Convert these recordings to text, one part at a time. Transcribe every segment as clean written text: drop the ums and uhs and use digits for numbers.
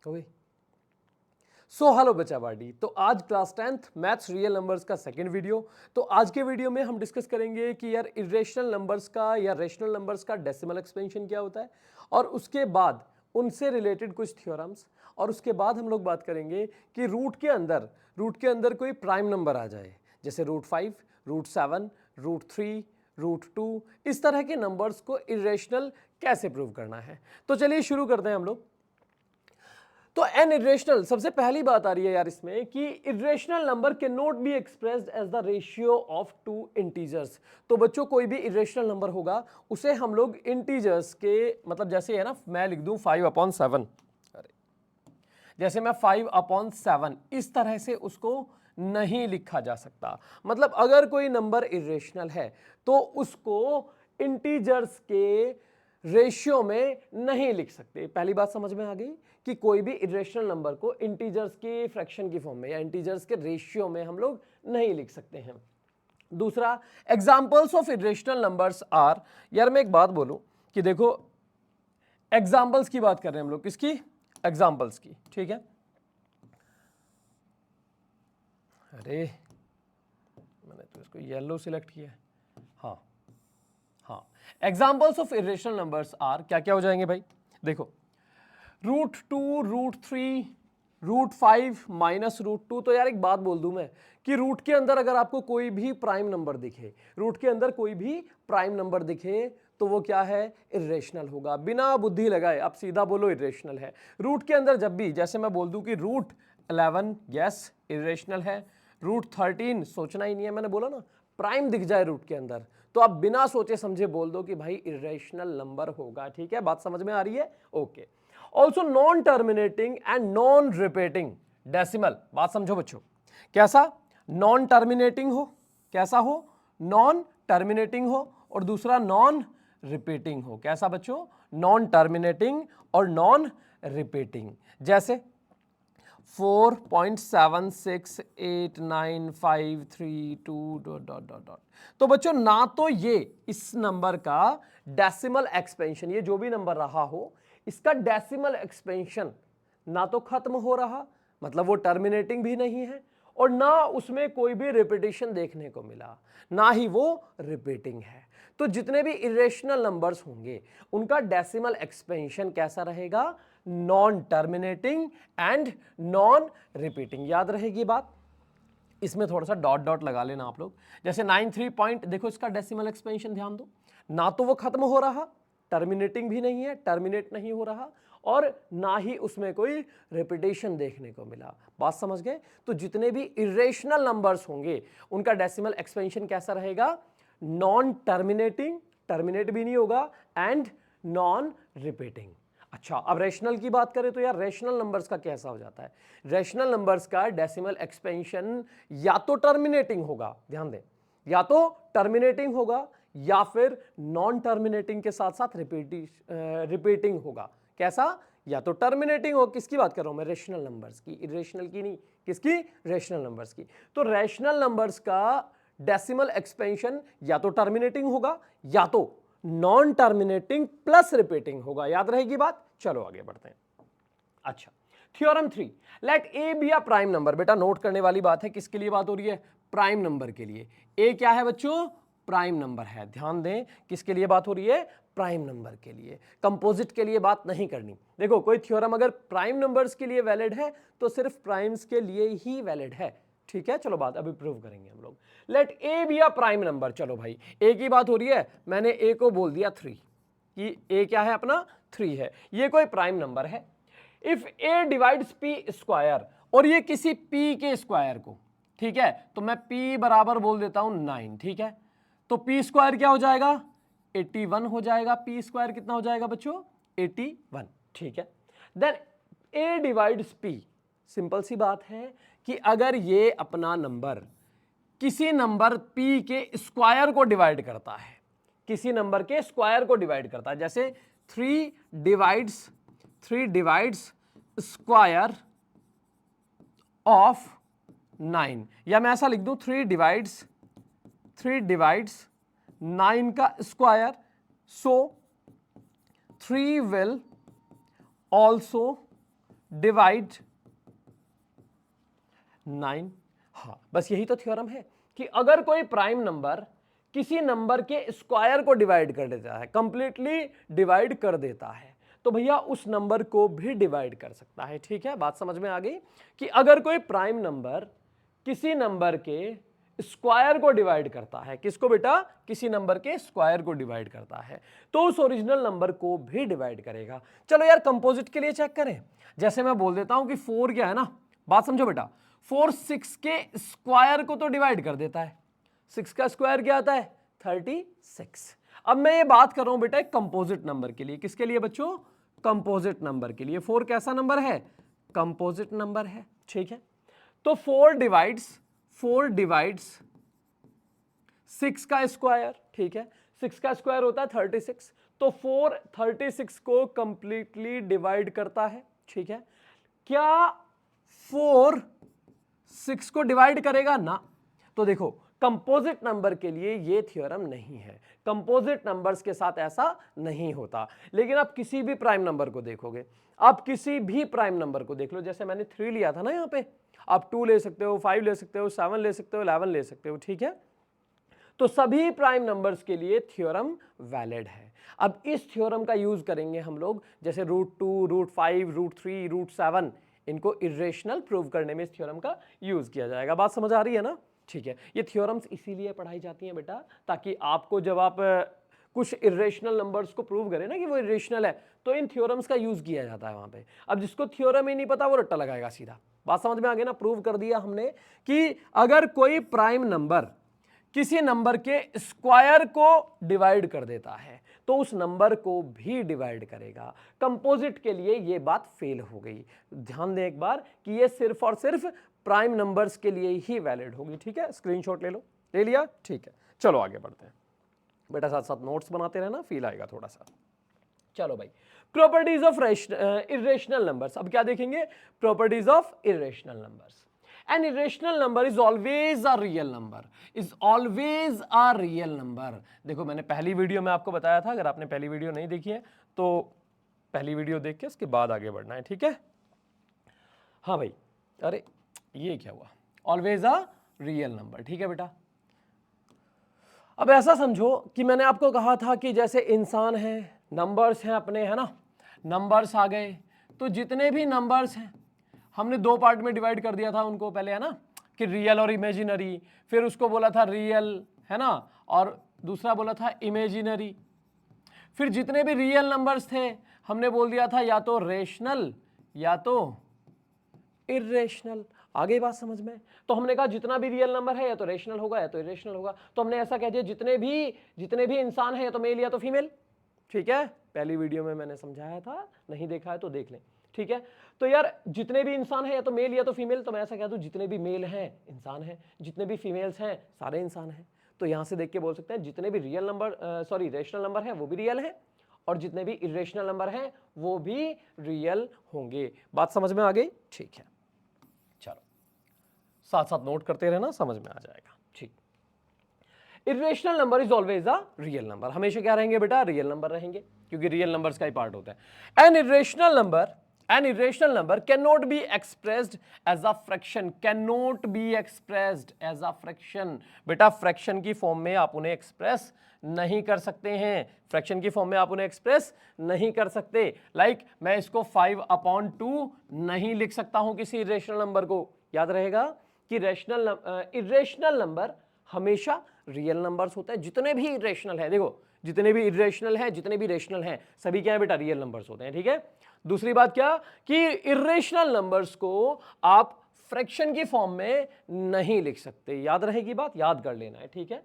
हो गई। So hello बच्चा बाडी, तो आज class 10th maths real numbers का सेकंड वीडियो। तो आज के वीडियो में हम डिस्कस करेंगे कि यार इरेशनल नंबर्स का या रेशनल नंबर्स का डेसिमल एक्सपेंशन क्या होता है, और उसके बाद उनसे रिलेटेड कुछ थ्योरम्स, और उसके बाद हम लोग बात करेंगे कि रूट के अंदर कोई प्राइम नंबर आ जाए, जैसे √5, √7, √3, √2, इस तरह के नंबर्स को इरेशनल कैसे प्रूव करना है। तो चलिए शुरू करते हैं हम लोग। तो एन इरेशनल, सबसे पहली बात आ रही है यार इसमें कि irrational number can not be expressed as the ratio of two integers. तो बच्चों कोई भी इरेशनल नंबर होगा उसे हम लोग इंटीजर्स के, मतलब जैसे है ना, मैं लिख दूं 5/7, जैसे मैं 5/7 इस तरह से उसको नहीं लिखा जा सकता। मतलब अगर कोई नंबर इरेशनल है तो उसको इंटीजर्स के रेशियो में नहीं लिख सकते। पहली बात समझ में आ गई कि कोई भी इरेशनल नंबर को इंटीजर्स के फ्रैक्शन की फॉर्म में या इंटीजर्स के रेशियो में हम लोग नहीं लिख सकते हैं। दूसरा, examples of irrational numbers are, यार मैं एक बात बोलूं कि देखो एग्जांपल्स की बात कर रहे हैं हम लोग, किसकी? एग्जांपल्स की, ठीक है। अरे मैंने तो इसको येलो सिलेक्ट किया है। हाँ हाँ, examples of irrational numbers are, क्या क्या हो जाएंगे भाई? देखो √2, √3, √5 -√2। तो यार एक बात बोल दूं मैं कि रूट के अंदर अगर आपको कोई भी प्राइम नंबर दिखे, रूट के अंदर कोई भी प्राइम नंबर दिखे तो वो क्या है? इरेशनल होगा। बिना बुद्धि लगाए आप सीधा बोलो इरेशनल है। रूट के अंदर जब भी, जैसे मैं बोल दूं कि √11, यस इरेशनल है। √13 सोचना ही नहीं है, मैंने बोला ना, प्राइम दिख जाए रूट के अंदर तो आप बिना सोचे समझे बोल दो कि भाई इरेशनल नंबर होगा। ठीक है, बात समझ में आ रही है? Okay. Also non terminating and non repeating decimal, बात समझो बच्चों। कैसा? नॉन टर्मिनेटिंग हो, कैसा हो? नॉन टर्मिनेटिंग हो, और दूसरा नॉन रिपीटिंग हो। कैसा बच्चों? नॉन टर्मिनेटिंग और नॉन रिपीटिंग। जैसे 4.768953 तो बच्चों ना तो ये इस नंबर का डेसिमल एक्सपेंशन, ये जो भी नंबर रहा हो इसका डेसिमल एक्सपेंशन ना तो खत्म हो रहा, मतलब वो टर्मिनेटिंग भी नहीं है, और ना उसमें कोई भी रिपीटिशन देखने को मिला, ना ही वो रिपीटिंग है। तो जितने भी इरेशनल नंबर्स होंगे उनका डेसिमल एक्सपेंशन कैसा रहेगा? Non terminating and non repeating. याद रहेगी बात? इसमें थोड़ा सा डॉट डॉट लगा लेना आप लोग। जैसे 93 पॉइंट, देखो इसका डेसिमल एक्सपेंशन ध्यान दो, ना तो वो खत्म हो रहा, टर्मिनेटिंग भी नहीं है, टर्मिनेट नहीं हो रहा, और ना ही उसमें कोई रिपीटेशन देखने को मिला। बात समझ गए? तो जितने भी इरेशनल नंबर्स होंगे उनका डेसिमल एक्सपेंशन कैसा रहेगा? नॉन टर्मिनेटिंग, टर्मिनेट भी नहीं होगा, एंड नॉन रिपीटिंग। अच्छा, अब रेशनल की बात करें तो यार रेशनल नंबर्स का कैसा हो जाता है? रेशनल नंबर्स का डेसिमल एक्सपेंशन या तो टर्मिनेटिंग होगा, ध्यान दें, या तो टर्मिनेटिंग होगा या फिर नॉन टर्मिनेटिंग के साथ साथ रिपीटिंग होगा। कैसा? या तो टर्मिनेटिंग हो, किसकी बात कर रहा हूं मैं? रेशनल नंबर्स की, इरेशनल की नहीं, किसकी? रेशनल नंबर्स की। तो रेशनल नंबर्स का डेसिमल एक्सपेंशन या तो टर्मिनेटिंग होगा या तो नॉन टर्मिनेटिंग प्लस रिपीटिंग होगा। याद रहेगी बात? चलो आगे बढ़ते हैं। अच्छा, theorem 3, let a be a prime number. बेटा नोट करने वाली बात है, किसके लिए बात हो रही है? प्राइम नंबर के लिए। ए क्या है बच्चों? प्राइम नंबर है। ध्यान दें, किसके लिए बात हो रही है? प्राइम नंबर के लिए। कंपोजिट के लिए बात नहीं करनी। देखो कोई थ्योरम अगर प्राइम नंबर्स के लिए वैलिड है तो सिर्फ प्राइम्स के लिए ही वैलिड है। ठीक है, चलो बात अभी प्रूव करेंगे हम लोग। Let a be a prime number. चलो भाई, ए की बात हो रही है, मैंने ए को बोल दिया 3, कि ए क्या है अपना? 3 है। ये कोई प्राइम नंबर है। If A divides P square, और ये किसी पी के स्क्वायर को, ठीक है, तो मैं पी बराबर बोल देता हूं 9, ठीक है, तो पी स्क्वायर क्या हो जाएगा? 81 हो जाएगा। पी स्क्वायर कितना हो जाएगा बच्चों? 81, ठीक है। Then A divides P, simple सी बात है कि अगर ये अपना नंबर किसी नंबर p के स्क्वायर को डिवाइड करता है, किसी नंबर के स्क्वायर को डिवाइड करता है, जैसे 3 डिवाइड्स स्क्वायर ऑफ 9, या मैं ऐसा लिख दूं 3 डिवाइड्स 9 का square, so 3 will also divide 9। हाँ, बस यही तो थ्योरम है कि अगर कोई प्राइम नंबर किसी नंबर के स्क्वायर को डिवाइड कर देता है, कंप्लीटली डिवाइड कर देता है, तो भैया उस नंबर को भी डिवाइड कर सकता है। ठीक है, बात समझ में आ गई कि अगर कोई प्राइम नंबर किसी नंबर के स्क्वायर को डिवाइड करता है, किसको बेटा, किसी नंबर के स्क्वायर को डिवाइड करता है, तो उस ओरिजिनल नंबर को भी डिवाइड करेगा। चलो यार कंपोजिट के लिए चेक करें। जैसे मैं बोल देता हूं कि 4 क्या है ना, बात समझो बेटा, 4 6 के स्क्वायर को तो डिवाइड कर देता है। 6 का स्क्वायर क्या आता है, 36। अब मैं ये बात कर रहा हूं बेटा एक कंपोजिट नंबर के लिए। किसके लिए बच्चों, कंपोजिट नंबर के लिए। 4 कैसा नंबर है, कंपोजिट नंबर है। ठीक है, तो 4 डिवाइड्स 6 का स्क्वायर। ठीक है, 6 का स्क्वायर होता है 36, तो 4 36 को कंप्लीटली डिवाइड करता है। ठीक है, क्या 4 6 को डिवाइड करेगा ना? तो देखो कंपोजिट नंबर के लिए ये थ्योरम नहीं है, कंपोजिट नंबर्स के साथ ऐसा नहीं होता। लेकिन आप किसी भी प्राइम नंबर को देखोगे, आप किसी भी प्राइम नंबर को देख लो, जैसे मैंने 3 लिया था ना यहां पे, आप 2 ले सकते हो, 5 ले सकते हो, 7 ले सकते हो, 11 ले सकते हो। ठीक है, तो सभी प्राइम नंबर्स के लिए थ्योरम वैलिड है। अब इस थ्योरम का यूज करेंगे हम लोग, जैसे √2, √5, √3, √7, इनको इरेशनल प्रूव करने में इस थ्योरम का यूज किया जाएगा। बात समझ आ रही है ना? ठीक है, ये थ्योरम्स इसीलिए पढ़ाई जाती हैं बेटा, ताकि आपको जब आप कुछ इरेशनल नंबर्स को प्रूव करें ना कि वो इरेशनल है, तो इन थ्योरम्स का यूज किया जाता है वहां पे। अब जिसको थ्योरम ही नहीं पता वो रट्टा लगाएगा सीधा। बात समझ में आ गई ना? प्रूव कर दिया हमने कि अगर कोई प्राइम नंबर किसी नंबर के स्क्वायर को डिवाइड कर देता है, तो उस नंबर को भी डिवाइड करेगा। कंपोजिट के लिए ये बात फेल हो गई। ध्यान दें एक बार कि ये सिर्फ और सिर्फ प्राइम नंबर्स के लिए ही वैलिड होगी। ठीक है, स्क्रीनशॉट ले लो। ले लिया? ठीक है, चलो आगे बढ़ते हैं बेटा, साथ साथ नोट्स बनाते रहना, फील आएगा थोड़ा सा। चलो भाई, प्रॉपर्टीज ऑफ इरेशनल नंबर्स। अब क्या देखेंगे? Properties of irrational numbers. An irrational number is always a real number. Is always a real number. देखो मैंने पहली वीडियो में आपको बताया था, अगर आपने पहली वीडियो नहीं देखी है तो पहली वीडियो देख के उसके बाद आगे बढ़ना है। ठीक है, हाँ भाई, अरे ये क्या हुआ, ऑलवेज अ रियल नंबर। ठीक है बेटा, अब ऐसा समझो कि मैंने आपको कहा था कि जैसे इंसान है, नंबर्स हैं अपने, है ना, नंबर्स आ गए, तो जितने भी नंबर्स हैं हमने 2 पार्ट में डिवाइड कर दिया था उनको पहले, है ना, कि रियल और इमेजिनरी। फिर उसको बोला था रियल, है ना, और दूसरा बोला था इमेजिनरी। फिर जितने भी रियल नंबर्स थे हमने बोल दिया था या तो रेशनल या तो इरेशनल। आ गई बात समझ में? तो हमने कहा जितना भी रियल नंबर है या तो रेशनल होगा या तो इरेशनल होगा। तो हमने ऐसा कह दिया जितने भी इंसान हैं या तो मेल या तो फीमेल। ठीक है, पहली वीडियो में मैंने समझाया था, नहीं देखा है तो देख लें। ठीक है, तो यार जितने भी इंसान हैं या तो मेल या तो फीमेल, तो मैं ऐसा कह दूं जितने भी मेल हैं इंसान हैं, जितने भी फीमेल्स हैं सारे इंसान हैं। तो यहां से देख के बोल सकते हैं जितने भी रियल नंबर रेशनल नंबर हैं वो भी रियल हैं, और जितने भी इरेशनल नंबर हैं वो भी रियल होंगे। बात समझ में आ गई? ठीक है, चलो साथ साथ नोट करते रहना, समझ में आ जाएगा। ठीक, irrational number is always a real number. हमेशा क्या रहेंगे बेटा? रियल नंबर रहेंगे, क्योंकि रियल नंबर्स का ही पार्ट होता है। An irrational number cannot be expressed as a fraction, cannot be expressed as a fraction। बेटा फ्रैक्शन की फॉर्म में आप उन्हें एक्सप्रेस नहीं कर सकते हैं, फ्रैक्शन की फॉर्म में आप उन्हें एक्सप्रेस नहीं कर सकते। लाइक मैं इसको 5/2 नहीं लिख सकता हूं किसी इरेशनल नंबर को। याद रहेगा कि इरेशनल नंबर हमेशा रियल नंबर्स होते हैं। जितने भी इरेशनल है, देखो जितने भी इरेशनल है, जितने भी रेशनल हैं, सभी क्या है बेटा? रियल नंबर्स होते हैं। ठीक है, दूसरी बात क्या कि इरेशनल नंबर्स को आप फ्रैक्शन की फॉर्म में नहीं लिख सकते। याद रहेगी बात, याद कर लेना है। ठीक है,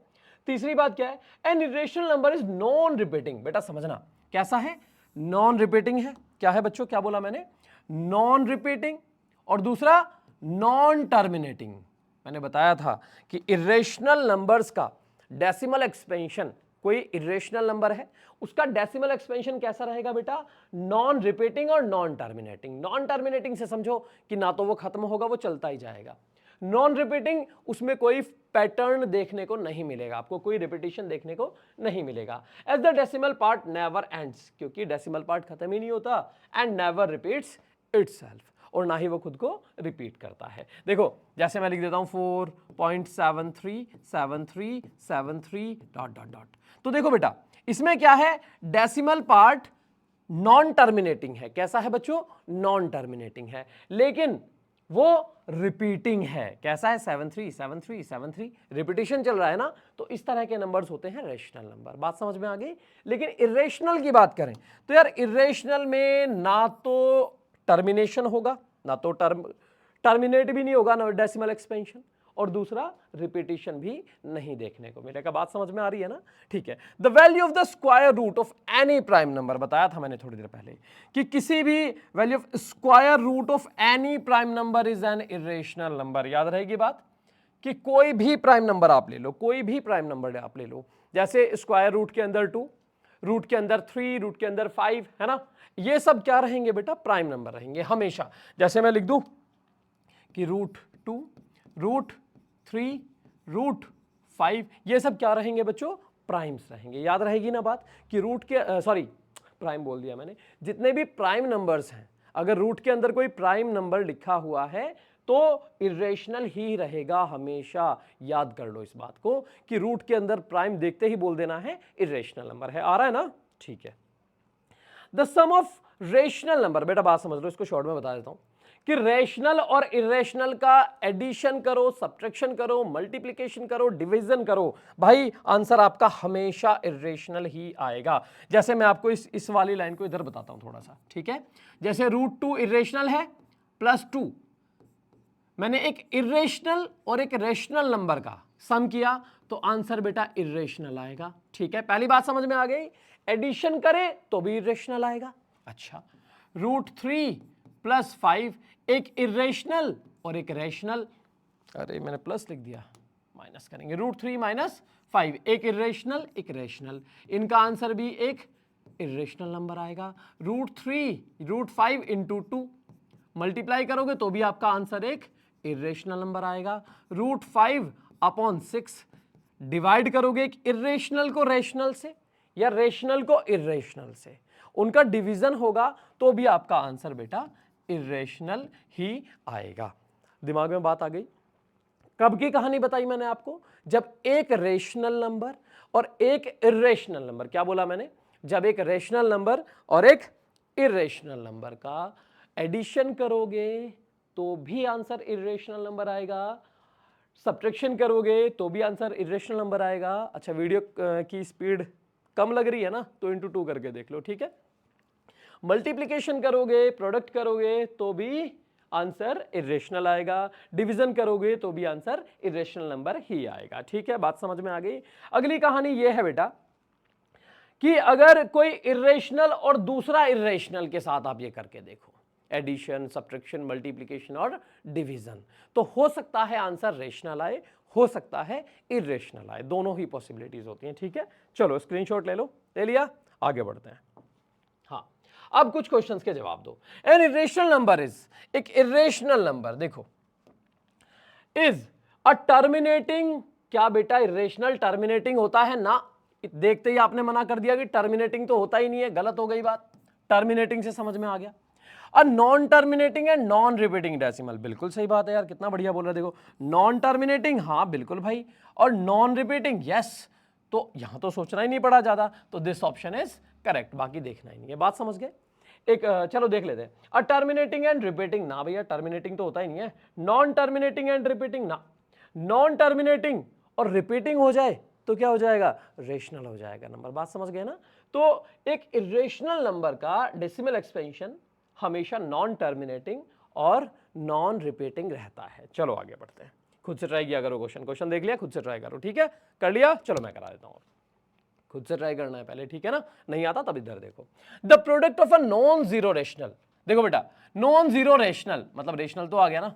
तीसरी बात क्या है? N irrational number is non repeating. बेटा समझना कैसा है? नॉन रिपीटिंग है। क्या है बच्चों? क्या बोला मैंने? Non repeating. और दूसरा नॉन टर्मिनेटिंग। मैंने बताया था कि इरेशनल नंबर्स का डेसिमल एक्सपेंशन, कोई इरेशनल नंबर है उसका डेसिमल एक्सपेंशन कैसा रहेगा बेटा? नॉन रिपीटिंग और नॉन टर्मिनेटिंग। नॉन टर्मिनेटिंग से समझो कि ना तो वो खत्म होगा, वो चलता ही जाएगा। नॉन रिपीटिंग, उसमें कोई पैटर्न देखने को नहीं मिलेगा, आपको कोई रिपीटिशन देखने को नहीं मिलेगा। As the decimal part never ends, क्योंकि डेसिमल पार्ट खत्म ही नहीं होता, एंड नेवर रिपीट्स इटसेल्फ। और ना ही वो खुद को रिपीट करता है। देखो जैसे मैं लिख देता हूं 4.737373 डॉट डॉट डॉट। तो देखो बेटा इसमें क्या है, डेसिमल पार्ट नॉन टर्मिनेटिंग है। कैसा है बच्चों, नॉन टर्मिनेटिंग है, लेकिन वो रिपीटिंग है। कैसा है, 737373 रिपीटिशन चल रहा है ना। तो इस तरह के नंबर्स होते हैं रेशनल नंबर। बात समझ में आ गई। लेकिन इरेशनल की बात करें तो यार इरेशनल में ना तो टर्मिनेशन होगा, ना तो टर्मिनेट भी नहीं होगा, ना डेसिमल एक्सपेंशन, और दूसरा रिपीटिशन भी नहीं देखने को मिलेगा। बात समझ में आ रही है ना। ठीक है, the value of the square root of any prime number, बताया था मैंने थोड़ी देर पहले कि किसी भी value of square root of any prime number is an irrational number. याद रहेगी बात कि कोई भी प्राइम नंबर आप ले लो, कोई भी प्राइम नंबर आप ले लो, जैसे स्क्वायर रूट के अंदर 2, रूट के अंदर 3, रूट के अंदर 5, है ना, ये सब क्या रहेंगे बेटा, प्राइम नंबर रहेंगे हमेशा। जैसे मैं लिख दूं कि √2, √3, √5, ये सब क्या रहेंगे बच्चों, प्राइम्स रहेंगे। याद रहेगी ना बात कि रूट के सॉरी प्राइम बोल दिया मैंने, जितने भी प्राइम नंबर्स हैं, अगर रूट के अंदर कोई प्राइम नंबर लिखा हुआ है तो इरेशनल ही रहेगा हमेशा। याद कर लो इस बात को कि रूट के अंदर प्राइम देखते ही बोल देना है इरेशनल नंबर है। आ रहा है ना, ठीक है। The sum of rational number, बेटा बात समझ लो, इसको शॉर्ट में बता देता हूं कि रेशनल और इरेशनल का एडिशन करो, सब्ट्रैक्शन करो, मल्टीप्लिकेशन करो, डिवीजन करो, भाई आंसर आपका हमेशा इरेशनल ही आएगा। जैसे मैं आपको इस वाली लाइन को इधर बताता हूं थोड़ा सा, ठीक है। जैसे √2 इरेशनल है, +2, मैंने एक इरेशनल और एक रेशनल नंबर का सम किया तो आंसर बेटा इरेशनल आएगा। ठीक है, पहली बात समझ में आ गई। एडिशन करें तो भी इरेशनल आएगा। अच्छा, √3 + 5, एक इरेशनल और एक रेशनल, अरे मैंने प्लस लिख दिया, माइनस करेंगे, √3 - 5, एक इरेशनल एक रेशनल, इनका आंसर भी एक इरेशनल नंबर आएगा। √3 √5 × 2 मल्टीप्लाई करोगे तो भी आपका आंसर एक इरेशनल नंबर आएगा। √5/6 डिवाइड करोगे एक इरेशनल को रेशनल से या रेशनल को इरेशनल से, उनका डिवीजन होगा तो भी आपका आंसर बेटा इरेशनल ही आएगा। दिमाग में बात आ गई। कब की कहानी बताई मैंने आपको, जब एक रेशनल नंबर और एक इरेशनल नंबर, क्या बोला मैंने, जब एक रेशनल नंबर और एक इरेशनल नंबर का एडिशन करोगे तो भी आंसर इरेशनल नंबर आएगा, सब्ट्रैक्शन करोगे तो भी आंसर इरेशनल नंबर आएगा। अच्छा, वीडियो की स्पीड कम लग रही है ना, तो × 2 करके देख लो, ठीक है। मल्टीप्लिकेशन करोगे, प्रोडक्ट करोगे तो भी आंसर इरेशनल आएगा, डिवीजन करोगे तो भी आंसर इरेशनल नंबर ही आएगा। ठीक है, बात समझ में आ गई। अगली कहानी यह है बेटा कि अगर कोई इरेशनल और दूसरा इरेशनल के साथ आप ये करके देखो, एडिशन, सब्ट्रैक्शन, मल्टीप्लिकेशन और डिवीजन, तो हो सकता है आंसर रेशनल आए, हो सकता है इरेशनल आए, दोनों ही पॉसिबिलिटीज होती हैं। ठीक है, चलो स्क्रीनशॉट ले लो, ले लिया, आगे बढ़ते हैं। हाँ, अब कुछ क्वेश्चंस के जवाब दो। एन इरेशनल नंबर इज, एक इरेशनल नंबर देखो, इज अ टर्मिनेटिंग, क्या बेटा इरेशनल टर्मिनेटिंग होता है ना, देखते ही आपने मना कर दिया कि टर्मिनेटिंग तो होता ही नहीं है, गलत हो गई बात, टर्मिनेटिंग से समझ में आ गया। A non terminating and non repeating decimal, बिल्कुल सही बात है यार, कितना बढ़िया बोल रहा है। देखो नॉन टर्मिनेटिंग, हाँ बिल्कुल भाई, और नॉन रिपीटिंग, यस, तो यहां तो सोचना ही नहीं पड़ा ज्यादा, तो दिस ऑप्शन इज करेक्ट, बाकी देखना ही नहीं है। बात समझ गए। एक चलो देख लेते हैं, अ टर्मिनेटिंग एंड रिपीटिंग, ना भैया टर्मिनेटिंग तो होता ही नहीं है। नॉन टर्मिनेटिंग एंड रिपीटिंग, ना, नॉन टर्मिनेटिंग और रिपीटिंग हो जाए तो क्या हो जाएगा, रेशनल हो जाएगा नंबर। बात समझ गए ना। तो एक इरेशनल नंबर का डेसिमल एक्सपेंशन हमेशा नॉन टर्मिनेटिंग और नॉन रिपीटिंग रहता है। चलो आगे बढ़ते हैं, खुद से ट्राई किया करो, क्वेश्चन देख लिया, खुद से ट्राई करो, ठीक है, कर लिया, चलो मैं करा देता हूं, खुद से ट्राई करना है पहले, ठीक है ना, नहीं आता तब इधर देखो। The product of a non zero rational, देखो बेटा नॉन जीरो रेशनल मतलब रेशनल तो आ गया ना,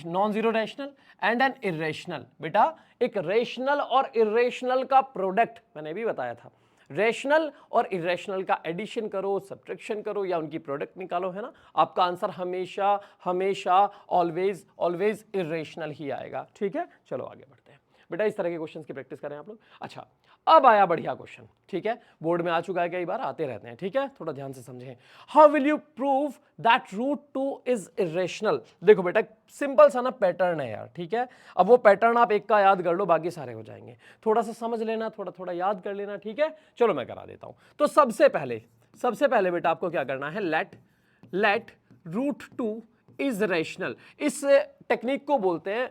non zero rational and an irrational, बेटा एक रेशनल और इरेशनल का प्रोडक्ट, मैंने भी बताया था, रेशनल और इरेशनल का एडिशन करो, सब्ट्रैक्शन करो या उनकी प्रोडक्ट निकालो, है ना, आपका आंसर हमेशा हमेशा ऑलवेज ऑलवेज इरेशनल ही आएगा। ठीक है, चलो आगे बढ़ते हैं बेटा, इस तरह के क्वेश्चंस की प्रैक्टिस करें आप लोग। अच्छा, अब आया बढ़िया क्वेश्चन, ठीक है, बोर्ड में आ चुका है, कई बार आते रहते हैं, ठीक है, थोड़ा ध्यान से समझें। How will you prove that root 2 is irrational? देखो बेटा सिंपल सा ना पैटर्न है यार, ठीक है, अब वो पैटर्न आप एक का याद कर लो, बाकी सारे हो जाएंगे, थोड़ा सा समझ लेना, थोड़ा थोड़ा याद कर लेना, ठीक है। चलो मैं करा देता हूं। तो सबसे पहले बेटा आपको क्या करना है, लेट रूट 2 इज रेशनल। इस टेक्निक को बोलते हैं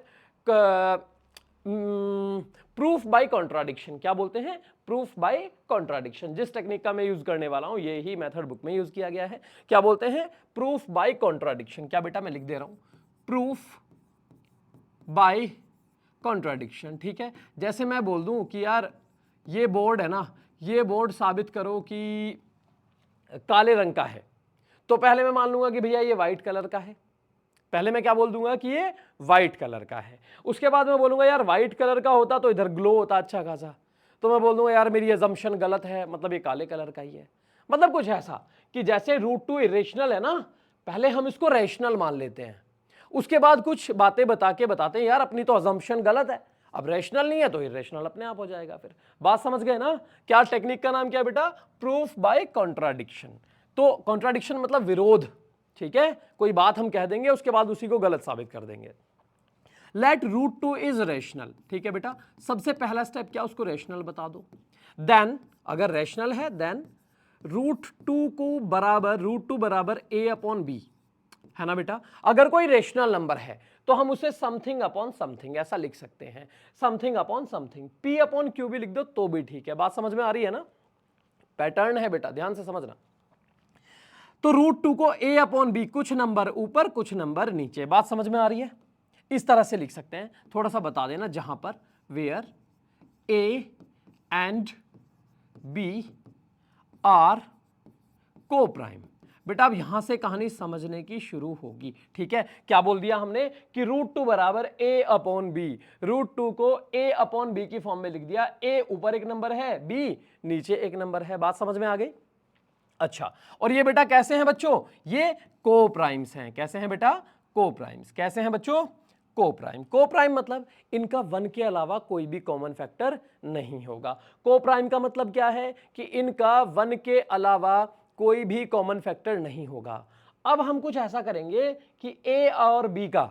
प्रूफ बाय कॉन्ट्राडिक्शन। क्या बोलते हैं? Proof by contradiction. जिस टेक्निक का मैं यूज करने वाला हूं ये ही मेथड बुक में यूज किया गया है। क्या बोलते हैं? Proof by contradiction. क्या बेटा मैं लिख दे रहा हूं, प्रूफ बाय कॉन्ट्राडिक्शन, ठीक है। जैसे मैं बोल दूं कि यार ये बोर्ड है ना, ये बोर्ड साबित करो कि काले रंग का है, तो पहले मैं मान लूंगा कि भैया ये व्हाइट कलर का है। पहले मैं क्या बोल दूंगा कि ये व्हाइट कलर का है। उसके बाद मैं बोलूंगा यार व्हाइट कलर का होता तो इधर ग्लो होता अच्छा खासा, तो मैं बोल दूंगा यार मेरी अजम्पशन गलत है, मतलब ये काले कलर का ही है। मतलब कुछ ऐसा कि जैसे रूट 2 इरेशनल है ना, पहले हम इसको रैशनल मान लेते हैं, उसके बाद कुछ बातें बताते हैं यार अपनी तो अजम्पशन गलत है, अब रैशनल नहीं है तो इरेशनल अपने आप हो जाएगा। फिर बात समझ गए ना? क्या टेक्निक का नाम क्या है बेटा? Proof by contradiction. तो कॉन्ट्राडिक्शन मतलब विरोध, ठीक है, कोई बात हम कह देंगे उसके बाद उसी को गलत साबित कर देंगे। लेट रूट 2 इज रेशनल, ठीक है बेटा, सबसे पहला स्टेप क्या, उसको रेशनल बता दो। देन अगर रेशनल है देन रूट 2 बराबर a अपॉन बी, है ना बेटा। अगर कोई रेशनल नंबर है तो हम उसे समथिंग अपॉन समथिंग ऐसा लिख सकते हैं, something upon something, p upon Q भी लिख दो तो भी ठीक है। बात समझ में आ रही है ना? पैटर्न है बेटा, ध्यान से समझना। तो रूट 2 को a अपॉन बी, कुछ नंबर ऊपर कुछ नंबर नीचे। बात समझ में आ रही है? इस तरह से लिख सकते हैं। थोड़ा सा बता देना, जहां पर where a and b are coprime. बेटा अब यहां से कहानी समझने की शुरू होगी, ठीक है। क्या बोल दिया हमने कि रूट 2 बराबर a अपॉन बी, रूट 2 को a अपॉन बी की फॉर्म में लिख दिया। a ऊपर एक नंबर है, b नीचे एक नंबर है। बात समझ में आ गई? अच्छा, और ये बेटा कैसे हैं बच्चों? ये को प्राइम्स हैं। कैसे हैं बेटा? को प्राइम्स। कैसे हैं बच्चों? को प्राइम। को प्राइम मतलब इनका 1 के अलावा कोई भी कॉमन फैक्टर नहीं होगा। को प्राइम का मतलब क्या है कि इनका 1 के अलावा कोई भी कॉमन फैक्टर नहीं होगा। अब हम कुछ ऐसा करेंगे कि a और b का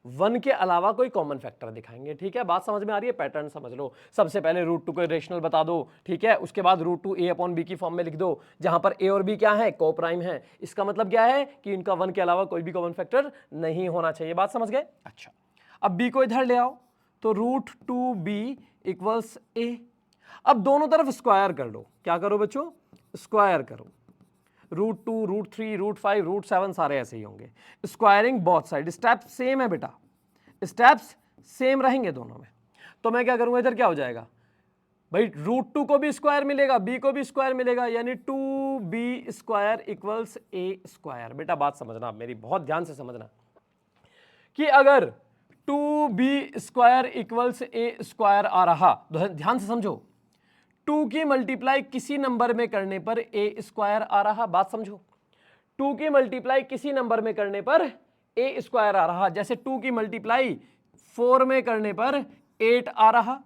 1 के अलावा कोई कॉमन फैक्टर दिखाएंगे, ठीक है। बात समझ में आ रही है? पैटर्न समझ लो। सबसे पहले रूट 2 को रेशनल बता दो, ठीक है, उसके बाद रूट 2 a अपॉन बी की फॉर्म में लिख दो, जहां पर a और b क्या है? को प्राइम है। इसका मतलब क्या है कि इनका 1 के अलावा कोई भी कॉमन फैक्टर नहीं होना चाहिए। बात समझ गए? अच्छा, अब b को इधर ले आओ, तो रूट 2b इक्वल्स a। अब दोनों तरफ स्क्वायर कर लो। क्या करो बच्चों? स्क्वायर करो। रूट 2, रूट 3, रूट 5, रूट 7 सारे ऐसे ही होंगे। Squaring both side, steps same है बेटा, स्टेप्स सेम रहेंगे दोनों में। तो मैं क्या करूंगा, इधर क्या हो जाएगा भाई, रूट 2 को भी स्क्वायर मिलेगा, b को भी स्क्वायर मिलेगा, यानी 2b square equals a square. बेटा बात समझना आप मेरी, बहुत ध्यान से समझना कि अगर 2b square equals a square आ रहा, ध्यान से समझो, 2 की मल्टीप्लाई किसी नंबर में करने पर a स्क्वायर आ रहा। बात समझो, 2 की मल्टीप्लाई किसी नंबर में करने पर a स्क्वायर आ रहा। जैसे 2 की मल्टीप्लाई 4 में करने पर 8 आ रहा,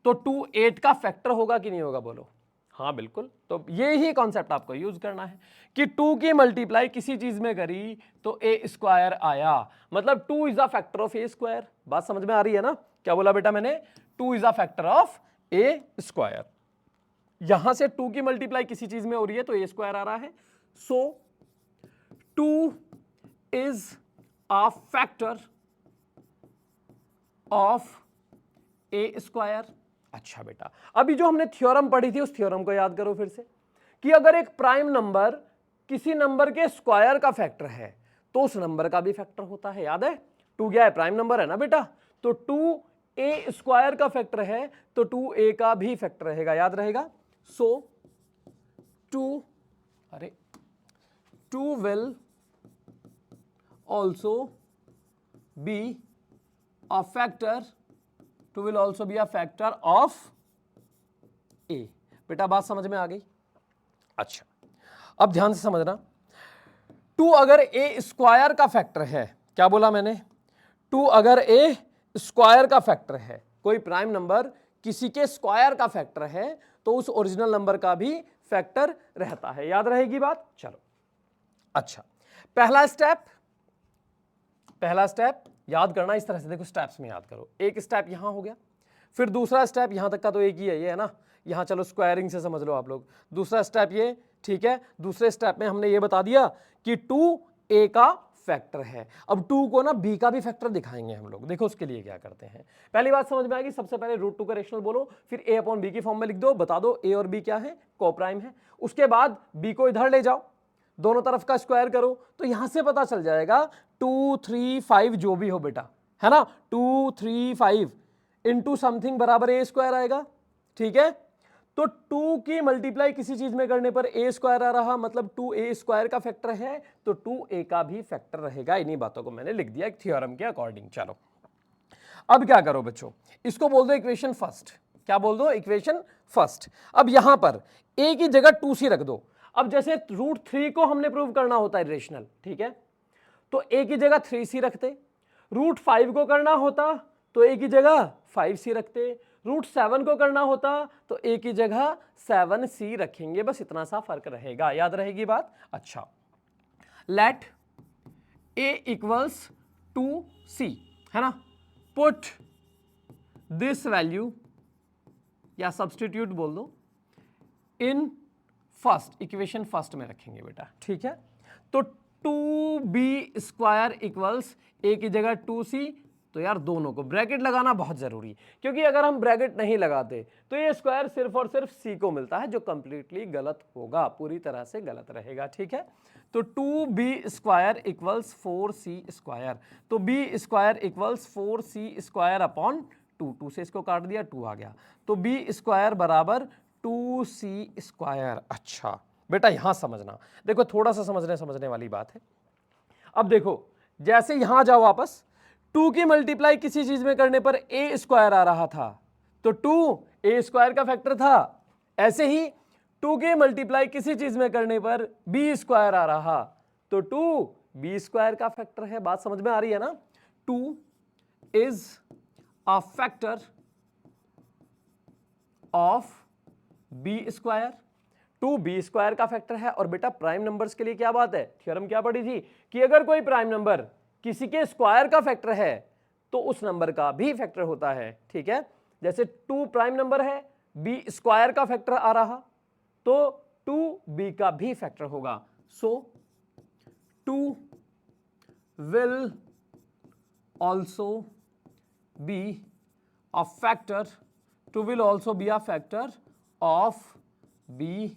तो 2 8 का फैक्टर होगा कि नहीं होगा? बोलो हाँ बिल्कुल। तो ये ही कॉन्सेप्ट आपको यूज करना है कि 2 की मल्टीप्लाई किसी चीज में करी तो a स्क्वायर आया, मतलब 2 is a factor of a square. बात समझ में आ रही है ना? क्या बोला बेटा मैंने? 2 is a factor of a square. यहां से 2 की मल्टीप्लाई किसी चीज में हो रही है तो a स्क्वायर आ रहा है। सो 2 is a factor of a square. अच्छा बेटा, अभी जो हमने थ्योरम पढ़ी थी उस थ्योरम को याद करो फिर से, कि अगर एक प्राइम नंबर किसी नंबर के स्क्वायर का फैक्टर है तो उस नंबर का भी फैक्टर होता है। याद है? 2 क्या है? प्राइम नंबर है ना बेटा, तो 2a स्क्वायर का फैक्टर है तो 2a का भी फैक्टर रहेगा। याद रहेगा? सो 2 will also be a factor, 2 will also be a factor of a। बेटा बात समझ में आ गई? अच्छा, अब ध्यान से समझना, 2 अगर a स्क्वायर का फैक्टर है, क्या बोला मैंने? 2 अगर a स्क्वायर का फैक्टर है, कोई प्राइम नंबर किसी के स्क्वायर का फैक्टर है तो उस ओरिजिनल नंबर का भी फैक्टर रहता है। याद रहेगी बात? चलो अच्छा, पहला स्टेप याद करना इस तरह से, देखो स्टेप्स में याद करो। एक स्टेप यहां हो गया, फिर दूसरा स्टेप यहां तक का तो एक ही है, ये है ना, यहां चलो स्क्वायरिंग से समझ लो आप लोग। दूसरा स्टेप ये, ठीक है, दूसरे स्टेप में हमने ये बता दिया कि 2a का फैक्टर है। अब 2 को ना b का भी फैक्टर दिखाएंगे हम लोग। देखो उसके लिए क्या करते हैं, पहली बात समझ में आएगी, सबसे पहले √2 का रेशनल बोलो, फिर a अपॉन b की फॉर्म में लिख दो, बता दो a और b क्या है, कोप्राइम है। उसके बाद b को इधर ले जाओ, दोनों तरफ का स्क्वायर करो, तो यहां से पता चल जाएगा 2 3 5 जो भी हो बेटा, है ना, 2 3 5 इंटू समथिंग बराबर a स्क्वायर आएगा, ठीक है। तो 2 की मल्टीप्लाई किसी चीज में करने पर a स्क्वायर आ रहा, मतलब 2a स्क्वायर का फैक्टर है तो 2a का भी फैक्टर रहेगा। इन्हीं बातों को मैंने लिख दिया एक थ्योरम के अकॉर्डिंग। चलो अब क्या करो बच्चों, इसको बोल दो इक्वेशन फर्स्ट। क्या बोल दो? Equation first. अब यहां पर a की जगह 2c रख दो। अब जैसे √3 को हमने प्रूव करना होता है रेशनल, ठीक है, तो a की जगह 3c रखते। √5 को करना होता तो a की जगह 5c रखते। √7 को करना होता तो a की जगह 7c रखेंगे, बस इतना सा फर्क रहेगा। याद रहेगी बात? अच्छा, लेट a इक्वल्स 2c, है ना, पुट दिस वैल्यू या सब्सटीट्यूट बोल दो इन फर्स्ट, इक्वेशन फर्स्ट में रखेंगे बेटा, ठीक है। तो 2b स्क्वायर इक्वल्स a की जगह 2c, तो यार दोनों को ब्रैकेट लगाना बहुत जरूरी, क्योंकि अगर हम ब्रैकेट नहीं लगाते तो ये स्क्वायर सिर्फ और सिर्फ c को मिलता है, जो कंप्लीटली गलत होगा, पूरी तरह से गलत रहेगा, ठीक है। तो 2b square equals 4c square, तो b square equals 4c square upon 2 से इसको काट दिया, 2 आ गया, तो b स्क्वायर बराबर 2c स्क्वायर। अच्छा बेटा यहां समझना, देखो थोड़ा सा समझने वाली बात है। अब देखो जैसे यहां जाओ वापस, 2 की मल्टीप्लाई किसी चीज में करने पर a स्क्वायर आ रहा था, तो 2 a स्क्वायर का फैक्टर था। ऐसे ही 2 की मल्टीप्लाई किसी चीज में करने पर b स्क्वायर आ रहा, तो 2 b स्क्वायर का फैक्टर है। बात समझ में आ रही है ना? 2 is a factor of b square, 2 b square का फैक्टर है। और बेटा प्राइम नंबर्स के लिए क्या बात है, थ्योरम क्या पढ़ी थी कि अगर कोई प्राइम नंबर किसी के स्क्वायर का फैक्टर है तो उस नंबर का भी फैक्टर होता है, ठीक है। जैसे 2 प्राइम नंबर है, b स्क्वायर का फैक्टर आ रहा, तो 2b का भी फैक्टर होगा। सो 2 will also be a factor, 2 will also be a factor of b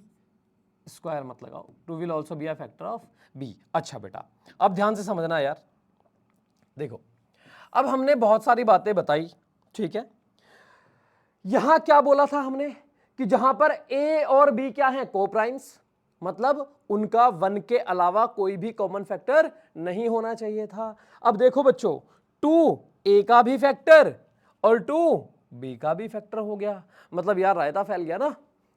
square मत लगाओ, 2 will also be a factor of b। अच्छा बेटा अब ध्यान से समझना यार, देखो अब हमने बहुत सारी बातें बताई, ठीक है। यहां क्या बोला था हमने कि जहां पर a और b क्या है, कोप्राइम्स, मतलब उनका 1 के अलावा कोई भी कॉमन फैक्टर नहीं होना चाहिए था। अब देखो बच्चों 2 a का भी फैक्टर और 2 b का भी फैक्टर हो गया, मतलब यार रायता फैल गया ना,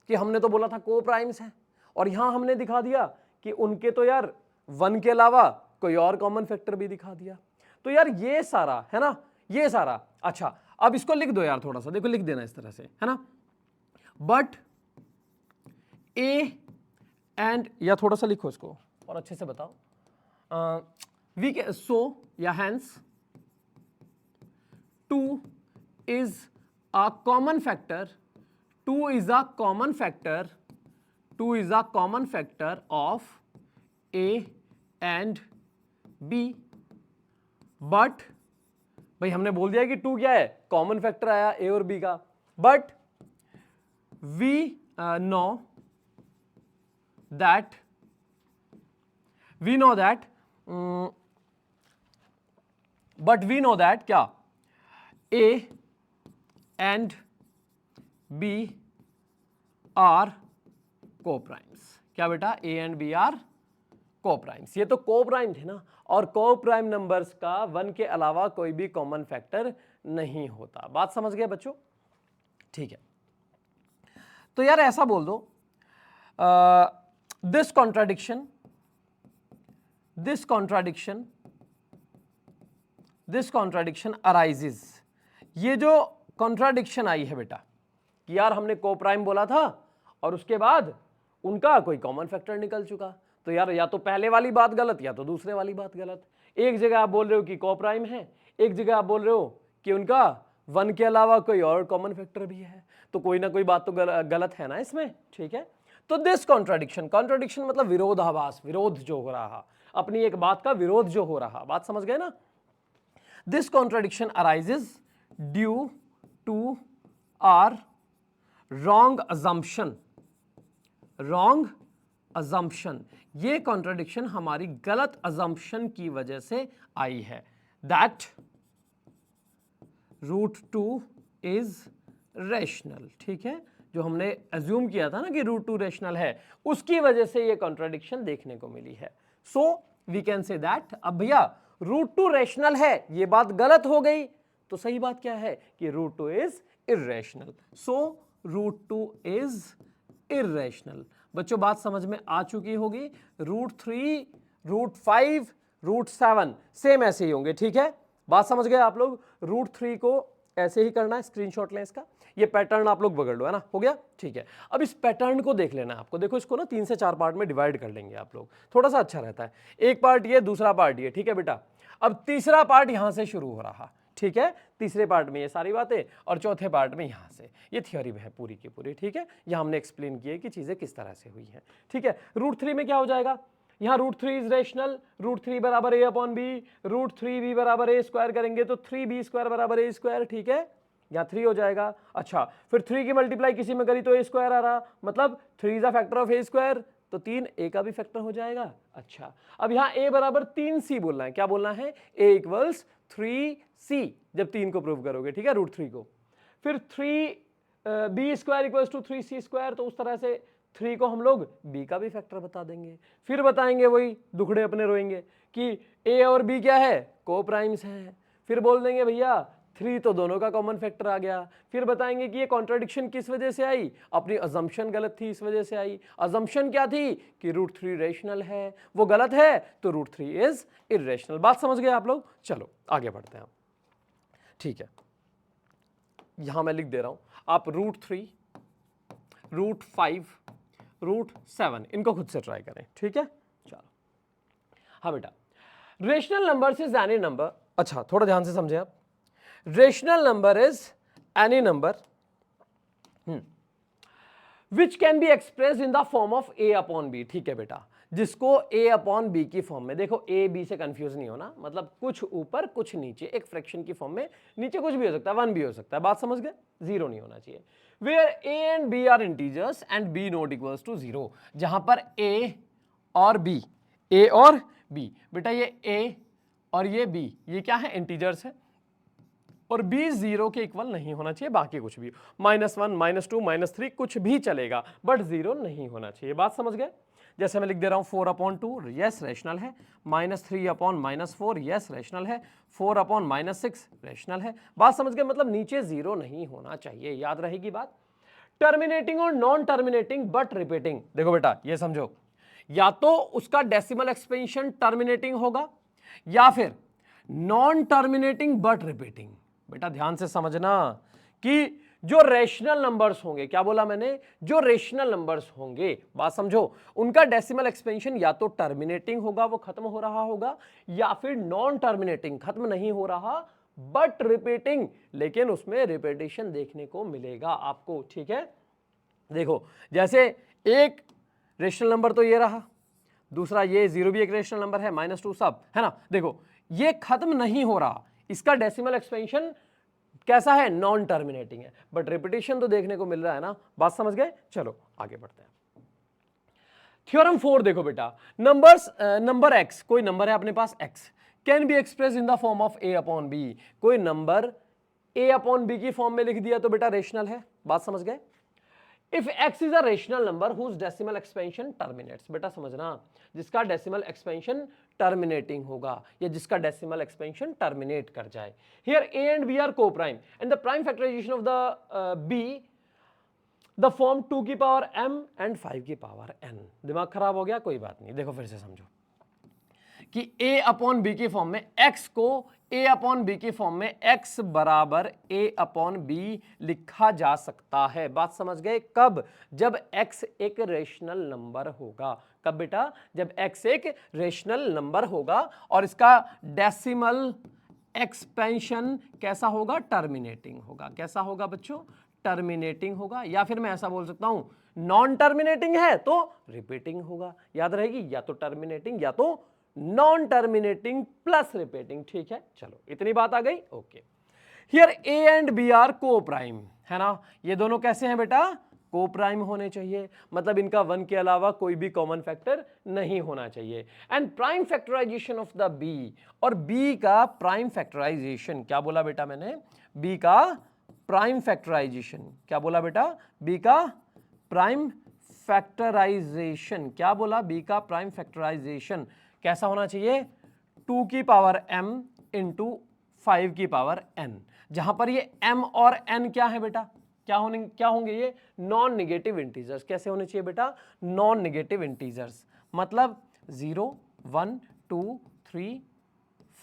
कि हमने तो बोला था कोप्राइम्स है और यहां हमने दिखा दिया कि उनके तो यार 1 के अलावा कोई और कॉमन फैक्टर भी दिखा दिया। तो यार ये सारा है ना, ये सारा। अच्छा अब इसको लिख दो यार थोड़ा सा, देखो लिख देना इस तरह से, है ना, बट a एंड, या थोड़ा सा लिखो इसको और अच्छे से बताओ, वी सो या hence 2 is a common factor, 2 is a common factor, 2 is a common factor of a and b, but भाई हमने बोल दिया कि 2 क्या है, कॉमन फैक्टर आया a और b का, बट वी नो दैट क्या a and b are coprimes. क्या बेटा, a and b are coprimes. ये तो कोप्राइम थे ना, और कोप्राइम नंबर्स का 1 के अलावा कोई भी कॉमन फैक्टर नहीं होता। बात समझ गए बच्चों? ठीक है, तो यार ऐसा बोल दो, दिस कॉन्ट्राडिक्शन अराइजेज, ये जो कॉन्ट्राडिक्शन आई है बेटा, कि यार हमने को प्राइम बोला था और उसके बाद उनका कोई कॉमन फैक्टर निकल चुका, तो यार या तो पहले वाली बात गलत या तो दूसरे वाली बात गलत। एक जगह आप बोल रहे हो कि को प्राइम है, एक जगह आप बोल रहे हो कि उनका 1 के अलावा कोई और कॉमन फैक्टर भी है, तो कोई ना कोई बात तो गलत है ना इसमें, ठीक है। तो दिस कॉन्ट्राडिक्शन, कॉन्ट्राडिक्शन मतलब विरोधाभास, विरोध जो हो रहा, अपनी एक बात का विरोध जो हो रहा, बात समझ गए ना। This contradiction arises due to our wrong assumption, wrong assumption, ये कॉन्ट्राडिक्शन हमारी गलत अजम्पशन की वजह से आई है। That root two is rational, ठीक है, जो हमने अज्यूम किया था ना कि रूट टू रेशनल है, उसकी वजह से ये कॉन्ट्राडिक्शन देखने को मिली है। So we can say that, अब भैया रूट टू रेशनल है, ये बात गलत हो गई, तो सही बात क्या है कि root two is irrational. So root two is irrational. बच्चों बात समझ में आ चुकी होगी। रूट 3, रूट 5, रूट 7 सेम ऐसे ही होंगे, ठीक है, बात समझ गए आप लोग। रूट 3 को ऐसे ही करना है, स्क्रीनशॉट लें इसका, ये पैटर्न आप लोग पकड़ लो, है ना, हो गया, ठीक है। अब इस पैटर्न को देख लेना है आपको, देखो इसको ना 3 से 4 पार्ट में डिवाइड कर लेंगे आप लोग, थोड़ा सा अच्छा रहता है। एक पार्ट ये, दूसरा पार्ट ये, ठीक है बेटा। अब तीसरा पार्ट यहां से शुरू हो रहा, ठीक है, तीसरे पार्ट में ये सारी बातें और चौथे पार्ट में यहां से, ये थ्योरी है पूरी की पूरी, ठीक है। यहां हमने एक्सप्लेन किया कि चीजें किस तरह से हुई हैं, ठीक है। रूट 3 में क्या हो जाएगा, यहां रूट 3 इज रेशनल, रूट 3 बराबर a upon B, root 3b बराबर a स्क्वायर करेंगे तो 3b स्क्वायर बराबर a स्क्वायर, ठीक है, यहाँ 3 हो जाएगा। अच्छा, फिर 3 की मल्टीप्लाई किसी में करी तो a स्क्वायर आ रहा, मतलब 3 is a factor of a square, तो 3 a का भी फैक्टर हो जाएगा। अच्छा, अब यहाँ a बराबर 3c बोलना है, क्या बोलना है, a इक्वल्स 3c, जब 3 को प्रूव करोगे, ठीक है, रूट 3 को। फिर 3b square equals to 3c square, तो उस तरह से 3 को हम लोग b का भी फैक्टर बता देंगे। फिर बताएंगे वही दुखड़े अपने रोएंगे कि a और b क्या है, को प्राइम्स हैं। फिर बोल देंगे भैया 3 तो दोनों का कॉमन फैक्टर आ गया। फिर बताएंगे कि ये कॉन्ट्राडिक्शन किस वजह से आई, अपनी अजम्पशन गलत थी, इस वजह से आई। अजम्पशन क्या थी कि रूट 3 रेशनल है, वो गलत है तो रूट 3 इज इर्रेशनल। बात समझ गए आप लोग, चलो आगे बढ़ते हैं, ठीक है। यहां मैं लिख दे रहा हूं, आप रूट 3, रूट 5, रूट 7 इनको खुद से ट्राई करें, ठीक है। चलो, हाँ बेटा, rational number is any number, अच्छा थोड़ा ध्यान से समझे आप, rational number is any number which can be express in the form of a upon b, ठीक है बेटा, जिसको a अपॉन बी की फॉर्म में, देखो a b से कंफ्यूज नहीं होना, मतलब कुछ ऊपर कुछ नीचे, एक फ्रैक्शन की फॉर्म में, नीचे कुछ भी हो सकता है, 1 भी हो सकता है, बात समझ गए, 0 नहीं होना चाहिए। Where a and b are integers and b not equals to 0, जहां पर a और b, a और b, बेटा ये a और ये b, ये क्या है, इंटीजर्स है, और b 0 के इक्वल नहीं होना चाहिए, बाकी कुछ भी, -1, -2, -3 कुछ भी चलेगा, बट 0 नहीं होना चाहिए, बात समझ गए। जैसे मैं लिख दे रहा हूं 4/2, यस रेशनल है, -3/-4, यस रेशनल है, 4/-6 रेशनल है, बात समझ गए, मतलब नीचे 0 नहीं होना चाहिए, याद रहेगी बात। टर्मिनेटिंग और नॉन टर्मिनेटिंग बट रिपीटिंग, देखो बेटा ये समझो, या तो उसका डेसिमल एक्सपेंशन टर्मिनेटिंग होगा या फिर नॉन टर्मिनेटिंग बट रिपीटिंग। बेटा ध्यान से समझना कि जो रेशनल नंबर्स होंगे, क्या बोला मैंने, जो रेशनल नंबर्स होंगे, बात समझो, उनका डेसिमल एक्सपेंशन या तो टर्मिनेटिंग होगा, वो खत्म हो रहा होगा, या फिर नॉन टर्मिनेटिंग, खत्म नहीं हो रहा बट रिपीटिंग, लेकिन उसमें रिपीटेशन देखने को मिलेगा आपको, ठीक है। देखो जैसे एक रेशनल नंबर तो ये रहा, दूसरा ये 0 भी एक रेशनल नंबर है, -2 सब है ना, देखो ये खत्म नहीं हो रहा, इसका डेसिमल एक्सपेंशन कैसा है, नॉन टर्मिनेटिंग है, बट रिपीटेशन तो देखने को मिल रहा है ना, बात समझ गए। चलो आगे बढ़ते हैं। थ्योरम 4 देखो बेटा, नंबर x, कोई नंबर है अपने पास x, can be express in the form of a upon b, कोई नंबर a अपॉन b की फॉर्म में लिख दिया तो बेटा रेशनल है, बात समझ गए। If x is a rational number whose decimal expansion terminates, बेटा समझना, जिसका डेसिमल एक्सपेंशन टर्मिनेटिंग होगा या जिसका डेसिमल एक्सपेंशन टर्मिनेट कर जाए। Here a and b are coprime and the prime factorisation of the b the form 2 की power m and 5 की पावर n। दिमाग खराब हो गया, कोई बात नहीं, देखो फिर से समझो कि a अपॉन बी की फॉर्म में x को a अपॉन बी की फॉर्म में x बराबर a अपॉन बी लिखा जा सकता है। बात समझ गए? कब? जब x एक रेशनल नंबर होगा। कब बेटा? जब x एक रेशनल नंबर होगा और इसका डेसिमल एक्सपेंशन कैसा होगा? टर्मिनेटिंग होगा। कैसा होगा बच्चों? टर्मिनेटिंग होगा। या फिर मैं ऐसा बोल सकता हूं, नॉन टर्मिनेटिंग है तो रिपीटिंग होगा। याद रहेगी, या तो टर्मिनेटिंग या तो नॉन टर्मिनेटिंग प्लस रिपीटिंग। ठीक है, चलो इतनी बात आ गई। Okay, here a and b are coprime, है ना? ये दोनों कैसे हैं बेटा? को प्राइम होने चाहिए, मतलब इनका वन के अलावा कोई भी कॉमन फैक्टर नहीं होना चाहिए। And prime factorisation of the b, और बी का प्राइम फैक्टराइजेशन, क्या बोला बेटा मैंने? बी का प्राइम फैक्टराइजेशन, क्या बोला बेटा? बी का प्राइम फैक्टराइजेशन, क्या बोला? बी का प्राइम फैक्टराइजेशन कैसा होना चाहिए? 2 की पावर m इंटू 5 की पावर n, जहां पर ये m और n क्या है बेटा? क्या होंगे ये? Non negative integers. कैसे होने चाहिए बेटा? नॉन निगेटिव इंटीजर्स, मतलब 0 1 2 3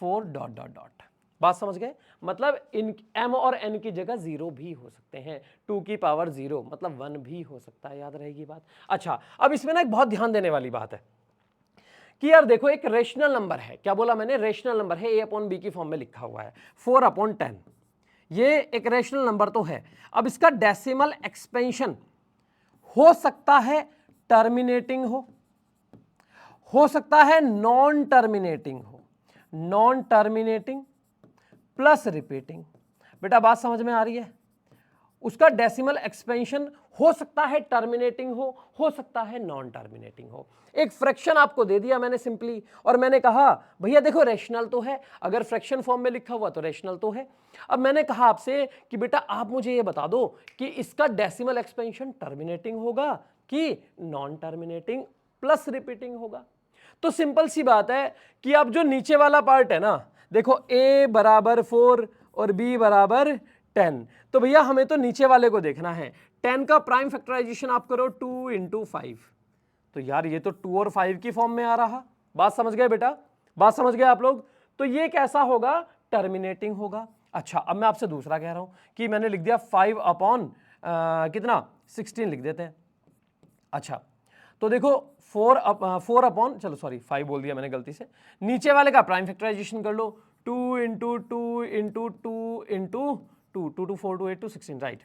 4 डॉट डॉट डॉट। बात समझ गए? मतलब इन m और n की जगह 0 भी हो सकते हैं। 2 की पावर 0 मतलब 1 भी हो सकता है। याद रहेगी बात? अच्छा, अब इसमें ना एक बहुत ध्यान देने वाली बात है कि यार देखो, एक रेशनल नंबर है। क्या बोला मैंने? रेशनल नंबर है, a अपॉन बी की फॉर्म में लिखा हुआ है 4 अपॉन 10। ये एक रेशनल नंबर तो है। अब इसका डेसिमल एक्सपेंशन हो सकता है टर्मिनेटिंग हो सकता है non terminating non terminating plus repeating. बेटा बात समझ में आ रही है? उसका डेसिमल एक्सपेंशन हो सकता है टर्मिनेटिंग हो सकता है नॉन टर्मिनेटिंग हो। एक फ्रैक्शन आपको दे दिया मैंने सिंपली, और मैंने कहा भैया देखो रेशनल तो है, अगर फ्रैक्शन फॉर्म में लिखा हुआ तो रेशनल तो है। अब मैंने कहा आपसे कि बेटा आप मुझे ये बता दो कि इसका डेसिमल एक्सपेंशन टर्मिनेटिंग होगा कि नॉन टर्मिनेटिंग प्लस रिपीटिंग होगा। तो सिंपल सी बात है कि अब जो नीचे वाला पार्ट है ना, देखो a बराबर 4 और b बराबर 10, तो भैया हमें तो नीचे वाले को देखना है। 10 का प्राइम फैक्टराइजेशन आप करो 2 इंटू 5, तो यार ये तो 2 और 5 की फॉर्म में आ रहा। बात समझ गए बेटा? बात समझ गए आप लोग? तो ये कैसा होगा? टर्मिनेटिंग होगा। अच्छा, अब मैं आपसे दूसरा कह रहा हूं कि मैंने लिख दिया 5 अपॉन कितना 16 लिख देते हैं। अच्छा, तो देखो 4 अपॉन, चलो सॉरी 5 बोल दिया मैंने गलती से। नीचे वाले का प्राइम फैक्टराइजेशन कर लो, 2 इंटू 2 इंटू 2 इंटू 2, 2 2 4 2 8 2 16, राइट?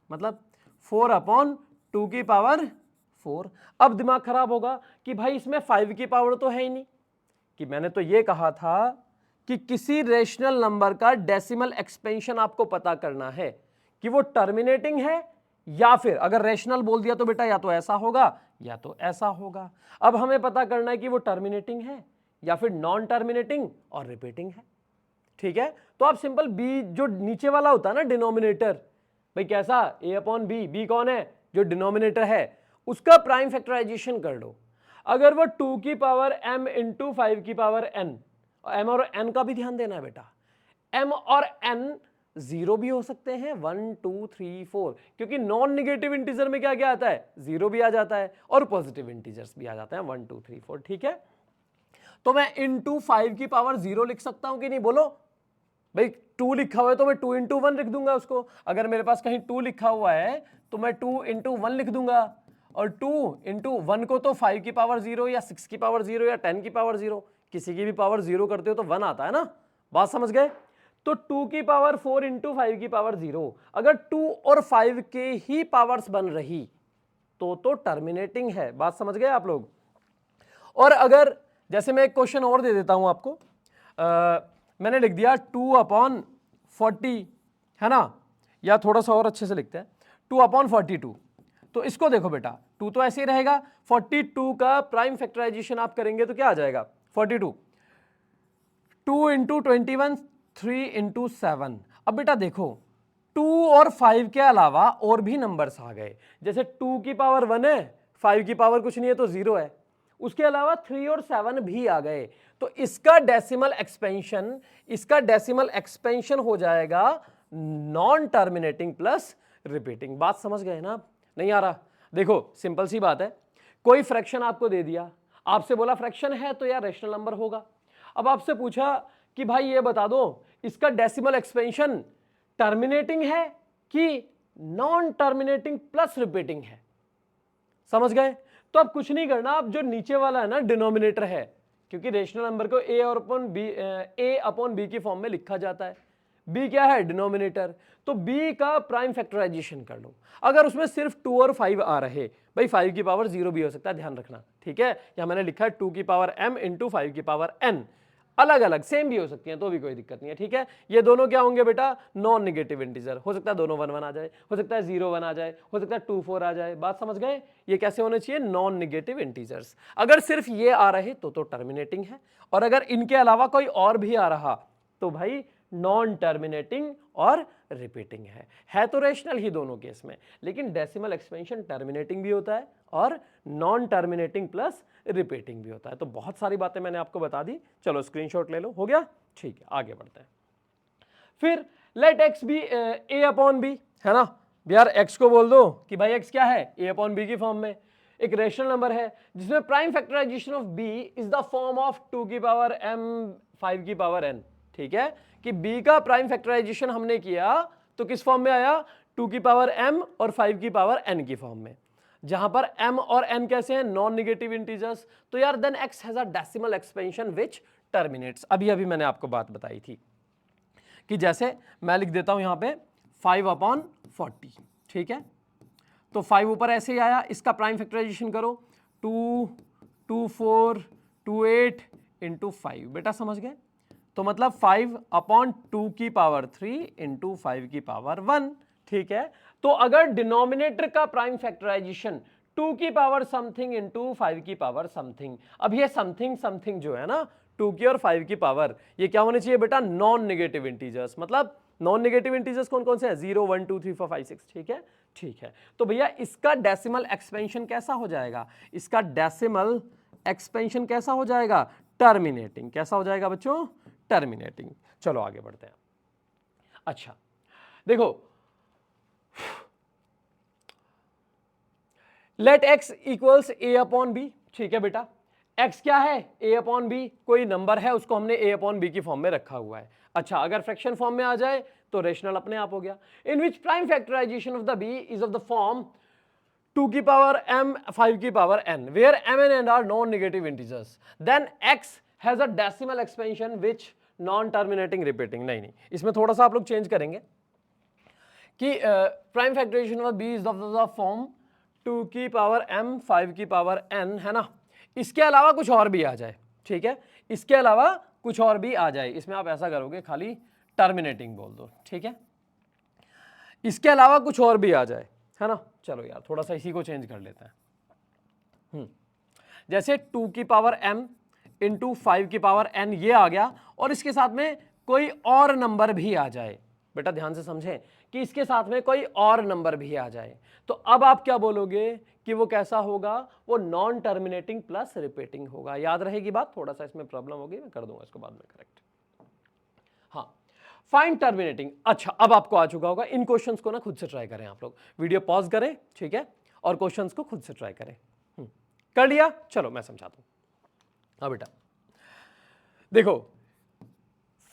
मतलब 4 अपॉन 2 की पावर 4। अब दिमाग खराब होगा कि भाई इसमें 5 की पावर तो है ही नहीं, कि मैंने तो ये कहा था कि किसी रेशनल नंबर का डेसिमल एक्सपेंशन आपको पता करना है कि वो टर्मिनेटिंग है, या फिर अगर रेशनल बोल दिया तो बेटा या तो ऐसा होगा या तो ऐसा होगा। अब हमें पता करना है कि वो टर्मिनेटिंग है या फिर नॉन टर्मिनेटिंग और रिपीटिंग है। ठीक है, तो आप सिंपल बी जो नीचे वाला होता है ना डिनोमिनेटर, भाई कैसा? a अपॉन बी, बी कौन है? जो डिनोमिनेटर है, उसका प्राइम फैक्टराइजेशन कर लो। अगर वो 2 की पावर m इंटू 5 की पावर n, m और n का भी ध्यान देना है बेटा, m और n 0 भी हो सकते हैं, 1 2 3 4, क्योंकि नॉन निगेटिव इंटीजर में क्या क्या आता है? 0 भी आ जाता है और पॉजिटिव इंटीजर्स भी आ जाते हैं 1 2 3 4। ठीक है, तो मैं इंटू 5 की पावर 0 लिख सकता हूं कि नहीं? बोलो भाई। 2 लिखा हुआ है तो मैं 2 इंटू 1 लिख दूंगा उसको। अगर मेरे पास कहीं 2 लिखा हुआ है तो मैं 2 इंटू 1 लिख दूंगा, और 2 इंटू 1 को तो 5 की पावर 0 या 6 की पावर 0 या 10 की पावर 0, किसी की भी पावर 0 करते हो तो 1 आता है ना। बात समझ गए? तो 2 की पावर 4 इंटू 5 की पावर 0, अगर 2 और 5 के ही पावर्स बन रही तो टर्मिनेटिंग है। बात समझ गए आप लोग? और अगर जैसे मैं एक क्वेश्चन और दे देता हूं आपको, मैंने लिख दिया 2 अपॉन 40, है ना? या थोड़ा सा और अच्छे से लिखते हैं 2 अपॉन 42। तो इसको देखो बेटा, 2 तो ऐसे ही रहेगा, 42 का प्राइम फैक्टराइजेशन आप करेंगे तो क्या आ जाएगा? 42, 2 इंटू 21, 3 इंटू 7। अब बेटा देखो 2 और 5 के अलावा और भी नंबर्स आ गए, जैसे 2 की पावर 1 है, 5 की पावर कुछ नहीं है तो 0 है, उसके अलावा 3 और 7 भी आ गए। तो इसका डेसिमल एक्सपेंशन हो जाएगा नॉन टर्मिनेटिंग प्लस रिपीटिंग। बात समझ गए ना? नहीं आ रहा? देखो सिंपल सी बात है, कोई फ्रैक्शन आपको दे दिया, आपसे बोला फ्रैक्शन है तो यार रेशनल नंबर होगा। अब आपसे पूछा कि भाई ये बता दो इसका डेसिमल एक्सपेंशन टर्मिनेटिंग है कि नॉन टर्मिनेटिंग प्लस रिपीटिंग है, समझ गए? तो अब कुछ नहीं करना, अब जो नीचे वाला है ना डिनोमिनेटर है, क्योंकि रेशनल नंबर को ए अपॉन बी की फॉर्म में लिखा जाता है, b क्या है? डिनोमिनेटर, तो b का प्राइम फैक्टराइजेशन कर लो। अगर उसमें सिर्फ 2 और 5 आ रहे, भाई 5 की पावर 0 भी हो सकता है, ध्यान रखना, ठीक है? यहाँ मैंने लिखा है 2 की पावर m इंटू 5 की पावर n, अलग अलग सेम भी हो सकती हैं तो भी कोई दिक्कत नहीं है, ठीक है? ये दोनों क्या होंगे बेटा? नॉन नेगेटिव इंटीजर, हो सकता है दोनों 1 1 आ जाए, हो सकता है 0 1 आ जाए, हो सकता है 2 4 आ जाए, बात समझ गए? ये कैसे होने चाहिए? Non negative integers. अगर सिर्फ ये आ रहे तो टर्मिनेटिंग है, और अगर इनके अलावा कोई और भी आ रहा तो भाई नॉन टर्मिनेटिंग और रिपीटिंग है तो रेशनल ही दोनों केस में, लेकिन डेसिमल एक्सपेंशन टर्मिनेटिंग भी होता है और नॉन टर्मिनेटिंग प्लस रिपीटिंग भी होता है। तो बहुत सारी बातें मैंने आपको बता दी, चलो स्क्रीनशॉट ले लो, हो गया? ठीक है, आगे बढ़ते हैं। फिर लेट एक्स बी ए अपॉन बी, है ना यार? एक्स को बोल दो कि भाई एक्स क्या है? ए अपॉन बी की फॉर्म में, एक रेशनल नंबर है जिसमें prime factorisation of b is the form of 2 की पावर m 5 की पावर n, ठीक है? कि b का प्राइम फैक्टराइजेशन हमने किया तो किस फॉर्म में आया? 2 की पावर m और 5 की पावर n की फॉर्म में, जहां पर m और n कैसे हैं? Non negative integers. तो यार then x has a decimal expansion which terminates. अभी अभी मैंने आपको बात बताई थी कि जैसे मैं लिख देता हूं यहां पे 5/40, ठीक है? तो 5 ऊपर ऐसे ही आया, इसका प्राइम फैक्टराइजेशन करो 2 2 4 2 8 इंटू 5, बेटा समझ गए? तो मतलब 5/2 की पावर 3 इंटू 5 की पावर 1, ठीक है? तो अगर डिनोमिनेटर का प्राइम फैक्टराइजेशन 2 की पावर समथिंग इंटू 5 की पावर समथिंग, अब ये समथिंग समथिंग जो है ना 2 की और 5 की पावर, ये क्या होने चाहिए बेटा? Non negative integers. मतलब नॉन नेगेटिव इंटीजर्स कौन कौन से हैं? 0 1 2 3 4 5 6, ठीक है? ठीक है, तो भैया इसका डेसिमल एक्सपेंशन कैसा हो जाएगा? इसका डेसिमल एक्सपेंशन कैसा हो जाएगा? टर्मिनेटिंग। कैसा हो जाएगा बच्चों? टर्मिनेटिंग। चलो आगे बढ़ते हैं। अच्छा देखो, let x equals a upon b, ठीक है बेटा? x क्या है? a अपॉन बी, कोई नंबर है उसको हमने a अपॉन बी की फॉर्म में रखा हुआ है। अच्छा, अगर फ्रैक्शन फॉर्म में आ जाए तो रेशनल अपने आप हो गया। In which prime factorisation of the b is of the form 2 की पावर m 5 की power n, where m and n are non negative integers, then x has a decimal expansion which non terminating repeating. नहीं, इसमें थोड़ा सा आप लोग change करेंगे कि prime factorisation of b is of the form 2 की पावर m 5 की पावर n, है ना? इसके अलावा कुछ और भी आ जाए, ठीक है? इसके अलावा कुछ और भी आ जाए, इसमें आप ऐसा करोगे खाली टर्मिनेटिंग बोल दो, ठीक है? इसके अलावा कुछ और भी आ जाए, है ना? चलो यार थोड़ा सा इसी को चेंज कर लेते हैं। जैसे 2 की पावर m इंटू 5 की पावर n ये आ गया, और इसके साथ में कोई और नंबर भी आ जाए। बेटा ध्यान से समझें कि इसके साथ में कोई और नंबर भी आ जाए, तो अब आप क्या बोलोगे कि वो कैसा होगा? वो नॉन टर्मिनेटिंग प्लस रिपीटिंग होगा। याद रहेगी बात? थोड़ा सा इसमें प्रॉब्लम होगी, मैं कर दूंगा इसको बाद में करेक्ट। हाँ, फाइंड टर्मिनेटिंग। अच्छा, अब आपको आ चुका होगा। इन क्वेश्चंस को ना खुद से ट्राई करें आप लोग, वीडियो पॉज करें, ठीक है? और क्वेश्चंस को खुद से ट्राई करें। कर लिया? चलो मैं समझाता हूं। हाँ बेटा देखो,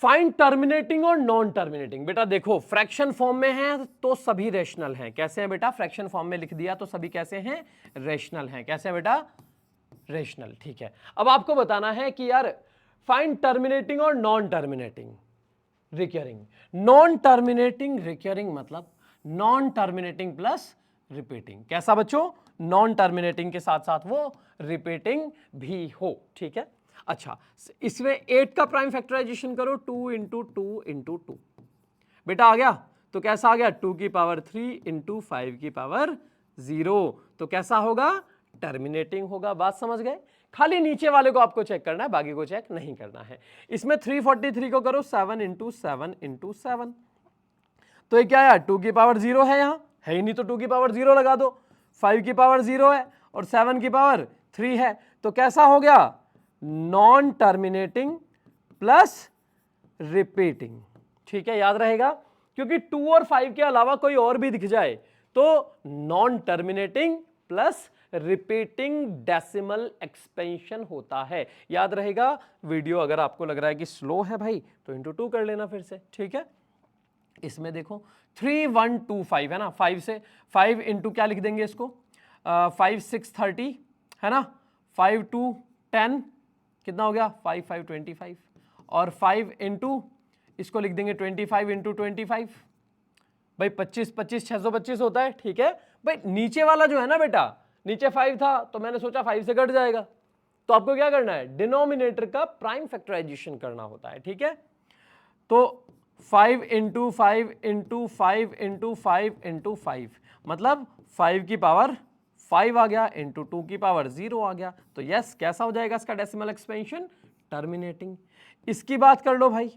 फाइंड टर्मिनेटिंग और नॉन टर्मिनेटिंग। बेटा देखो, फ्रैक्शन फॉर्म में है तो सभी रेशनल हैं। कैसे हैं बेटा? फ्रैक्शन फॉर्म में लिख दिया तो सभी कैसे हैं? रेशनल हैं। कैसे है बेटा? रेशनल, ठीक है? अब आपको बताना है कि यार फाइंड टर्मिनेटिंग और non terminating recurring. Non terminating recurring मतलब नॉन टर्मिनेटिंग प्लस रिपीटिंग। कैसा बच्चों? नॉन टर्मिनेटिंग के साथ साथ वो रिपीटिंग भी हो, ठीक है? अच्छा, इसमें 8 का प्राइम फैक्टराइजेशन करो 2 इंटू 2 इंटू 2, बेटा आ गया? तो कैसा आ गया? 2 की पावर 3 इंटू 5 की पावर 0, तो कैसा होगा? टर्मिनेटिंग होगा। बात समझ गए? खाली नीचे वाले को आपको चेक करना है, बाकी को चेक नहीं करना है। इसमें 343 को करो 7 इंटू 7 इंटू 7, तो ये क्या है? 2 की पावर 0 है, यहां है ही नहीं तो 2 की पावर 0 लगा दो। 5 की पावर 0 है और 7 की पावर 3 है, तो कैसा हो गया? नॉन टर्मिनेटिंग प्लस रिपीटिंग, ठीक है? याद रहेगा, क्योंकि 2 और 5 के अलावा कोई और भी दिख जाए तो non terminating plus repeating decimal expansion होता है। याद रहेगा, वीडियो अगर आपको लग रहा है कि स्लो है भाई तो इंटू 2 कर लेना फिर से, ठीक है। इसमें देखो 3125 है ना, 5 से 5 इंटू क्या लिख देंगे इसको, 5 6 30 है ना, 5 2 10 कितना हो गया 5 5 25 और 5 इंटू इसको लिख देंगे 25 इंटू 25 भाई 25 25 625 होता है, ठीक है भाई। नीचे वाला जो है ना बेटा, नीचे 5 था तो मैंने सोचा 5 से कट जाएगा, तो आपको क्या करना है, डिनोमिनेटर का प्राइम फैक्टराइजेशन करना होता है, ठीक है। तो 5 इंटू 5 इंटू 5 इंटू 5 इंटू 5 मतलब 5 की पावर 5 आ गया इंटू 2 की पावर 0 आ गया। तो यस, कैसा हो जाएगा इसका डेसिमल एक्सपेंशन, टर्मिनेटिंग। इसकी बात कर लो भाई,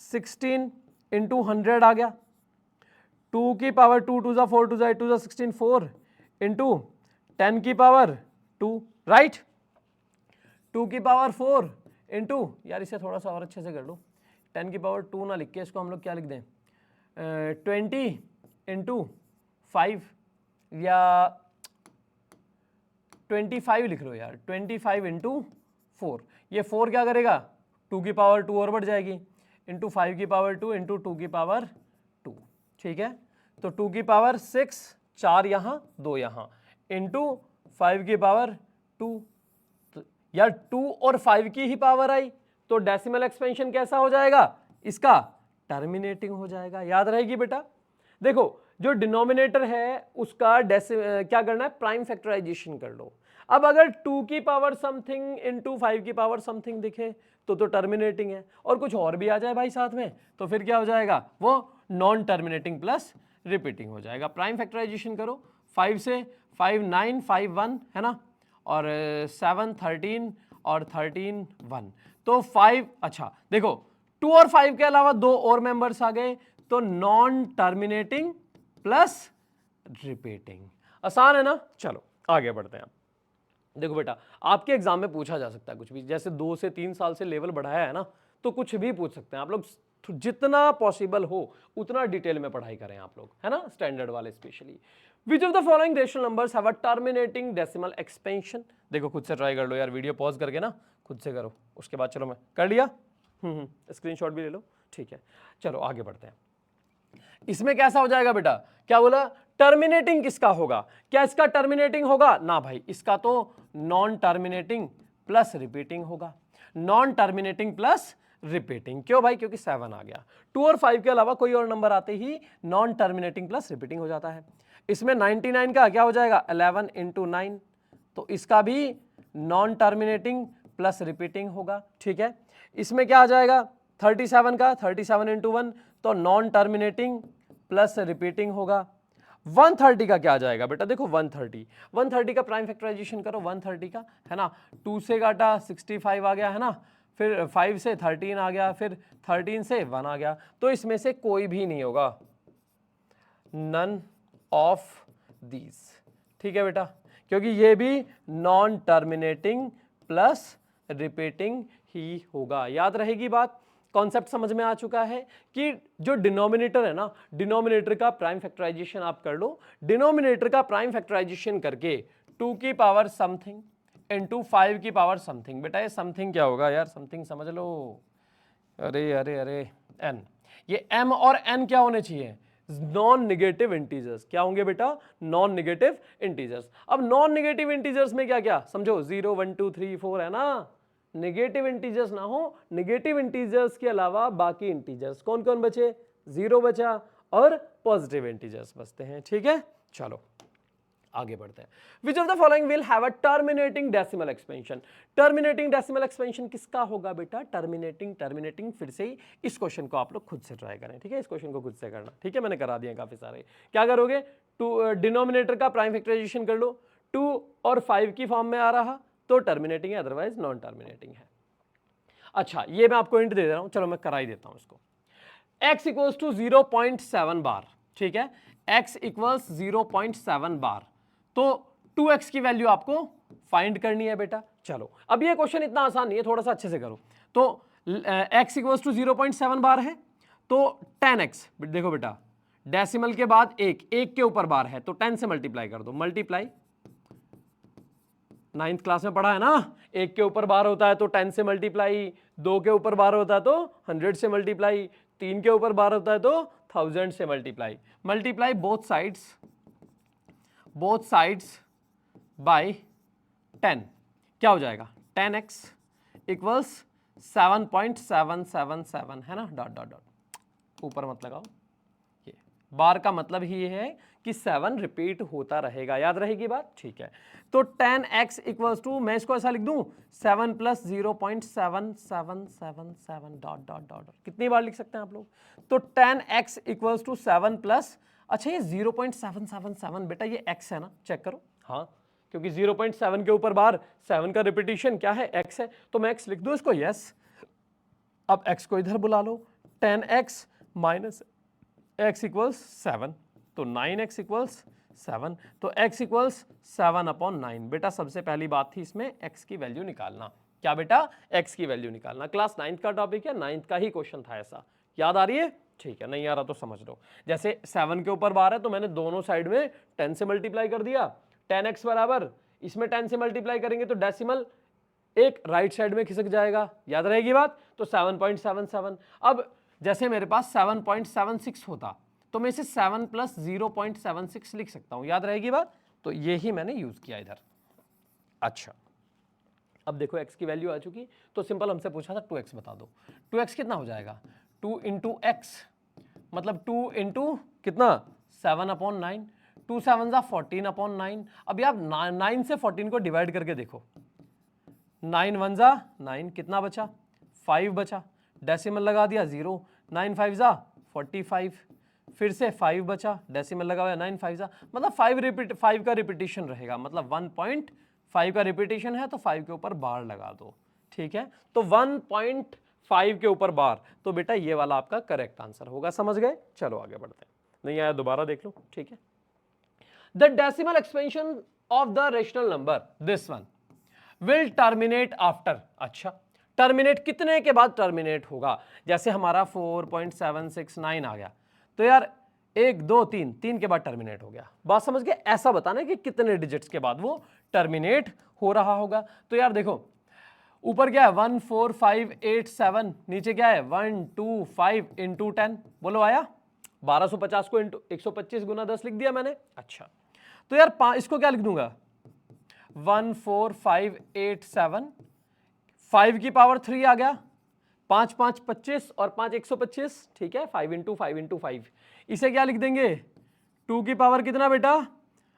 16 इंटू 100 आ गया, 2 की पावर 2 2 4 2 8 2 16 4 इंटू 10 की पावर 2 राइट, 2 की पावर 4 इंटू, यार इसे थोड़ा सा और अच्छे से कर लो, 10 की पावर 2 ना लिख के इसको हम लोग क्या लिख दें, 20 इंटू 5 या 25 लिख लो यार, 25 इंटू 4, ये 4 क्या करेगा 2 की पावर 2 और बढ़ जाएगी इंटू 5 की पावर 2 इंटू 2 की पावर 2, ठीक है। तो 2 की पावर 6, 4 यहाँ 2 यहाँ इंटू 5 की पावर 2, तो यार 2 और 5 की ही पावर आई, तो डेसिमल एक्सपेंशन कैसा हो जाएगा इसका, टर्मिनेटिंग हो जाएगा। याद रहेगी बेटा। देखो जो डिनोमिनेटर है उसका क्या करना है, प्राइम फैक्टराइजेशन कर लो। अब अगर 2 की पावर समथिंग इंटू 5 की पावर समथिंग दिखे तो टर्मिनेटिंग है, और कुछ और भी आ जाए भाई साथ में तो फिर क्या हो जाएगा, वो नॉन टर्मिनेटिंग प्लस रिपीटिंग हो जाएगा। प्राइम फैक्टराइजेशन करो, 5 से 5 9 5 1 है ना, और 7 13 और 13 1, तो 5, अच्छा देखो 2 और 5 के अलावा 2 और मेंबर्स आ गए, तो नॉन टर्मिनेटिंग प्लस रिपीटिंग। आसान है ना। चलो आगे बढ़ते हैं। देखो बेटा, आपके एग्जाम में पूछा जा सकता है कुछ भी, जैसे 2 से 3 साल से लेवल बढ़ाया है ना, तो कुछ भी पूछ सकते हैं आप लोग, जितना पॉसिबल हो उतना डिटेल में पढ़ाई करें आप लोग, है ना, स्टैंडर्ड वाले specially. Which of the following rational numbers have a terminating decimal expansion. देखो खुद से ट्राई कर लो यार, वीडियो पॉज करके ना खुद से करो, उसके बाद चलो मैं कर लिया, स्क्रीनशॉट भी ले लो, ठीक है। चलो आगे बढ़ते हैं। इसमें कैसा हो जाएगा बेटा, क्या बोला, टर्मिनेटिंग किसका होगा, क्या इसका टर्मिनेटिंग होगा ना भाई, इसका तो नॉन टर्मिनेटिंग प्लस रिपीटिंग होगा, नॉन टर्मिनेटिंग प्लस रिपीटिंग। क्यों भाई, क्योंकि 7 आ गया, 2 और 5 के अलावा कोई और नंबर आते ही नॉन टर्मिनेटिंग प्लस रिपीटिंग हो जाता है। इसमें 99 का क्या हो जाएगा 11 इंटू 9, तो इसका भी नॉन टर्मिनेटिंग प्लस रिपीटिंग होगा, ठीक है। इसमें क्या आ जाएगा 37 का 37 इंटू 1, तो नॉन टर्मिनेटिंग प्लस रिपीटिंग होगा। 130 का क्या आ जाएगा बेटा, देखो 130 का प्राइम फैक्टराइजेशन करो, 130 का है ना, 2 से काटा 65 आ गया है ना, फिर 5 से 13 आ गया, फिर 13 से 1 आ गया, तो इसमें से कोई भी नहीं होगा, नन ऑफ दीज, ठीक है बेटा, क्योंकि ये भी नॉन टर्मिनेटिंग प्लस रिपीटिंग ही होगा। याद रहेगी बात, कॉन्सेप्ट समझ में आ चुका है कि जो डिनोमिनेटर है ना, डिनोमिनेटर का प्राइम फैक्टराइजेशन आप कर लो, डिनोमिनेटर का प्राइम फैक्टराइजेशन करके 2 की पावर समथिंग इंटू 5 की पावर समथिंग, बेटा ये समथिंग क्या होगा यार, समथिंग समझ लो, अरे अरे अरे n, ये m और n क्या होने चाहिए, नॉन निगेटिव इंटीजर्स। क्या होंगे बेटा, नॉन निगेटिव इंटीजर्स। अब नॉन निगेटिव इंटीजर्स में क्या क्या समझो, 0 1 2 3 4 है ना, निगेटिव इंटीजर्स ना हो, निगेटिव इंटीजर्स के अलावा बाकी इंटीजर्स कौन कौन बचे, 0 बचा और पॉजिटिव इंटीजर्स बचते हैं, ठीक है। चलो आगे बढ़ते हैं। Which of the following will have a terminating decimal expansion. Terminating decimal expansion किसका होगा बेटा, टर्मिनेटिंग फिर से ही इस क्वेश्चन को आप लोग खुद से ट्राई करें, ठीक है, इस क्वेश्चन को खुद से करना, ठीक है, मैंने करा दिया काफी सारे। क्या करोगे, डिनोमिनेटर का प्राइम फैक्टराइजेशन कर लो, 2 और 5 की फॉर्म में आ रहा तो टर्मिनेटिंग है, अदरवाइज नॉन टर्मिनेटिंग है। अच्छा ये मैं आपको हिंट दे रहा हूं, चलो मैं करा ही देता हूं इसको। x इक्वल्स टू 0.7 बार, ठीक है, x इक्वल्स 0.7 बार, तो 2x की वैल्यू आपको फाइंड करनी है बेटा। चलो अब ये क्वेश्चन इतना आसान नहीं है, थोड़ा सा अच्छे से करो। तो x इक्वल्स टू 0.7 बार है, तो 10x, देखो बेटा डेसिमल के बाद एक के ऊपर बार है, तो 10 से मल्टीप्लाई कर दो, मल्टीप्लाई नाइन्थ क्लास में पढ़ा है ना, 1 के ऊपर बार होता है तो 10 से मल्टीप्लाई, 2 के ऊपर बार होता है तो 100 से मल्टीप्लाई, 3 के ऊपर बार होता है तो 1000 से multiply. Multiply both sides by 10, क्या हो जाएगा 10x इक्वल्स 7.777 है ना, डॉट डॉट डॉट, ऊपर मत लगाओ, ये बार का मतलब ही है कि 7 रिपीट होता रहेगा, याद रहेगी बात, ठीक है। तो 10x इक्वल्स टू, मैं इसको ऐसा लिख दूं 7 प्लस 0.7777 डॉट डॉट डॉट, कितनी बार लिख सकते हैं आप लोग, तो 10x इक्वल्स टू 7 प्लस, अच्छा ये 0.777 बेटा ये x है ना, चेक करो, हाँ क्योंकि 0.7 के ऊपर बार 7 का रिपीटिशन क्या है, x है, तो मैं x लिख दूं इसको, यस। अब x को इधर बुला लो, 10x माइनस x इक्वल्स 7, तो 9x इक्वल्स 7, तो x इक्वल्स 7/9। बेटा सबसे पहली बात थी इसमें x की वैल्यू निकालना, क्या बेटा, x की वैल्यू निकालना। क्लास 9th का टॉपिक है, 9th का ही क्वेश्चन था ऐसा, याद आ रही है, ठीक है, नहीं आ रहा तो समझ लो। जैसे 7 के ऊपर बार है तो मैंने दोनों साइड में 10 से मल्टीप्लाई कर दिया, 10x बराबर, इसमें 10 से मल्टीप्लाई करेंगे तो डेसिमल एक राइट साइड में खिसक जाएगा, याद रहेगी बात, तो 7.77। अब जैसे मेरे पास 7.76 होता तो मैं इसे 7 प्लस 0.76 लिख सकता हूं, याद रहेगी बात, तो ये ही मैंने यूज किया इधर। अच्छा अब देखो x की वैल्यू आ चुकी, तो सिंपल हमसे पूछा था 2x बता दो, 2x कितना हो जाएगा, 2 इंटू एक्स मतलब 2 इंटू कितना 7/9, 2 7 जा 14/9। अभी आप 9 से 14 को डिवाइड करके देखो, 9 1 जा 9, कितना बचा 5 बचा, डेसिमल लगा दिया 0, 9 5 जा 45, फिर से 5 बचा, डेसिमल लगा हुआ 9 5 जा, मतलब 5 का रिपीटिशन रहेगा, मतलब 1.5 का रिपीटिशन है तो 5 के ऊपर बार लगा दो, ठीक है, तो 1.5 के ऊपर बार, तो बेटा ये वाला आपका करेक्ट आंसर होगा, समझ गए। चलो आगे बढ़ते हैं, नहीं आया दोबारा देख लो, ठीक है। The decimal expansion of the rational number this one will terminate after, अच्छा टर्मिनेट कितने के बाद टर्मिनेट होगा, जैसे हमारा 4.769 आ गया तो यार 1 2 3 3 के बाद टर्मिनेट हो गया, बात समझ गए, ऐसा बताना कि कितने डिजिट्स के बाद वो टर्मिनेट हो रहा होगा। तो यार देखो ऊपर क्या है 1 4 5 8 7, नीचे क्या है 1 2 5 इंटू 10, बोलो आया, 1250 को इंटू 125 गुना 10 लिख दिया मैंने। अच्छा तो यार इसको क्या लिख दूंगा 1 4 5 8 7, 5 की पावर 3 आ गया, 5 5 25 और 5 125, ठीक है, 5 इंटू 5 इंटू 5, इसे क्या लिख देंगे 2 की पावर कितना बेटा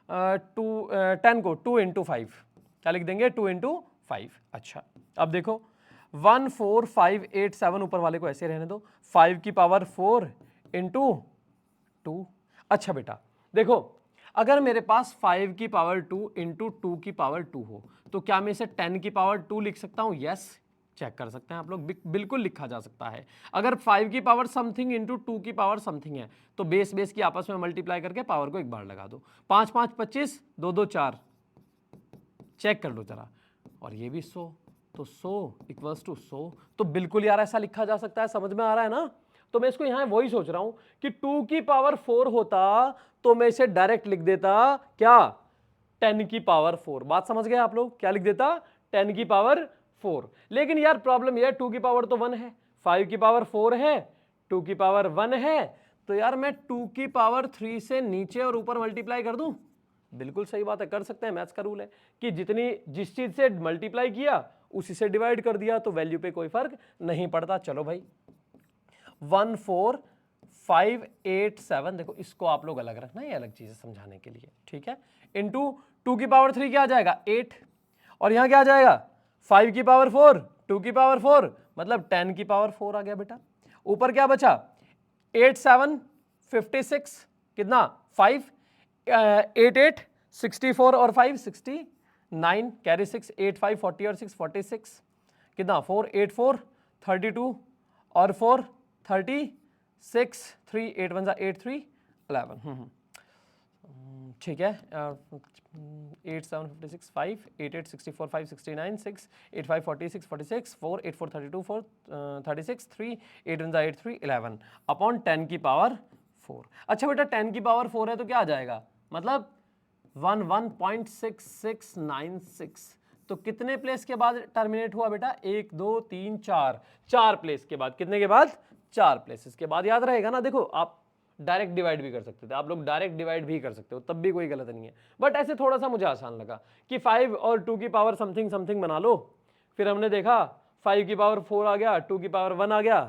10 को 2 इंटू 5, क्या लिख देंगे 2 इंटू 5। अच्छा अब देखो 1 4 5 8 7 ऊपर वाले को ऐसे रहने दो, 5 की पावर 4 इंटू 2। अच्छा बेटा देखो अगर मेरे पास 5 की पावर 2 इंटू 2 की पावर 2 हो तो क्या मैं इसे 10 की पावर 2 लिख सकता हूं, यस, चेक कर सकते हैं आप लोग, बिल्कुल लिखा जा सकता है। अगर 5 की पावर समथिंग इंटू 2 की पावर समथिंग है तो बेस बेस की आपस में मल्टीप्लाई करके पावर को एक बार लगा दो, 5 5 25, 2 2 4, चेक कर लो जरा, और ये भी 100, तो 100 इक्वल्स टू 100, तो बिल्कुल यार ऐसा लिखा जा सकता है, समझ में आ रहा है ना। तो मैं इसको यहां वही सोच रहा हूं कि 2 की पावर 4 होता तो मैं इसे डायरेक्ट लिख देता क्या 10 की पावर 4, बात समझ गए आप लोग, क्या लिख देता 10 की पावर 4। लेकिन यार प्रॉब्लम यह 2 की पावर तो 1 है, 5 की पावर 4 है, 2 की पावर 1 है, तो यार मैं 2 की पावर 3 से नीचे और ऊपर मल्टीप्लाई कर दूं, बिल्कुल सही बात है, कर सकते हैं, मैथ्स का रूल है कि जिस चीज से मल्टीप्लाई किया उसी से डिवाइड कर दिया तो वैल्यू पे कोई फर्क नहीं पड़ता। चलो भाई 1 4 5 8 7, देखो इसको आप लोग अलग रखना, ये अलग चीज है समझाने के लिए, ठीक है, इंटू 2 की पावर 3 क्या आ जाएगा 8, और यहां क्या आ जाएगा 5 की पावर 4 2 की पावर 4 मतलब 10 की पावर 4 आ गया बेटा। ऊपर क्या बचा 8 7 56, कितना 5 8 8 64 और 5 69, कैरी 6 8 5 40 और 6 46, कितना 4 8 4 32 और 4 36, 3 8 1 8 3 11, ठीक है, 8 7 56 5 8 8 64 5 69 6 8 5 46 46 4 8 4 32 4 36 3 8 1 8 3 11 अपॉन 10 की पावर 4। अच्छा बेटा 10 की पावर 4 है तो क्या आ जाएगा, मतलब 11.6696, तो कितने प्लेस के बाद टर्मिनेट हुआ बेटा? 1 2 3 4, 4 प्लेस के बाद। कितने के बाद? 4 प्लेसेस के बाद। याद रहेगा ना? देखो आप डायरेक्ट डिवाइड भी कर सकते थे, आप लोग डायरेक्ट डिवाइड भी कर सकते हो, तब भी कोई गलत नहीं है, बट ऐसे थोड़ा सा मुझे आसान लगा कि 5 और 2 की पावर समथिंग समथिंग बना लो। फिर हमने देखा 5 की पावर 4 आ गया, 2 की पावर 1 आ गया,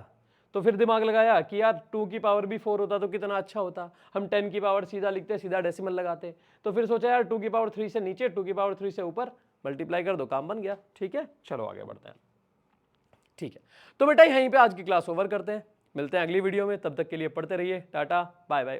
तो फिर दिमाग लगाया कि यार 2 की पावर भी 4 होता तो कितना अच्छा होता, हम 10 की पावर सीधा लिखते, सीधा डेसिमल लगाते। तो फिर सोचा यार 2 की पावर 3 से नीचे, 2 की पावर 3 से ऊपर, मल्टीप्लाई कर दो, काम बन गया। ठीक है, चलो आगे बढ़ते हैं। ठीक है, तो बेटा यहीं पे आज की क्लास ओवर करते हैं, मिलते हैं अगली वीडियो में, तब तक के लिए पढ़ते रहिए, टाटा बाय बाय।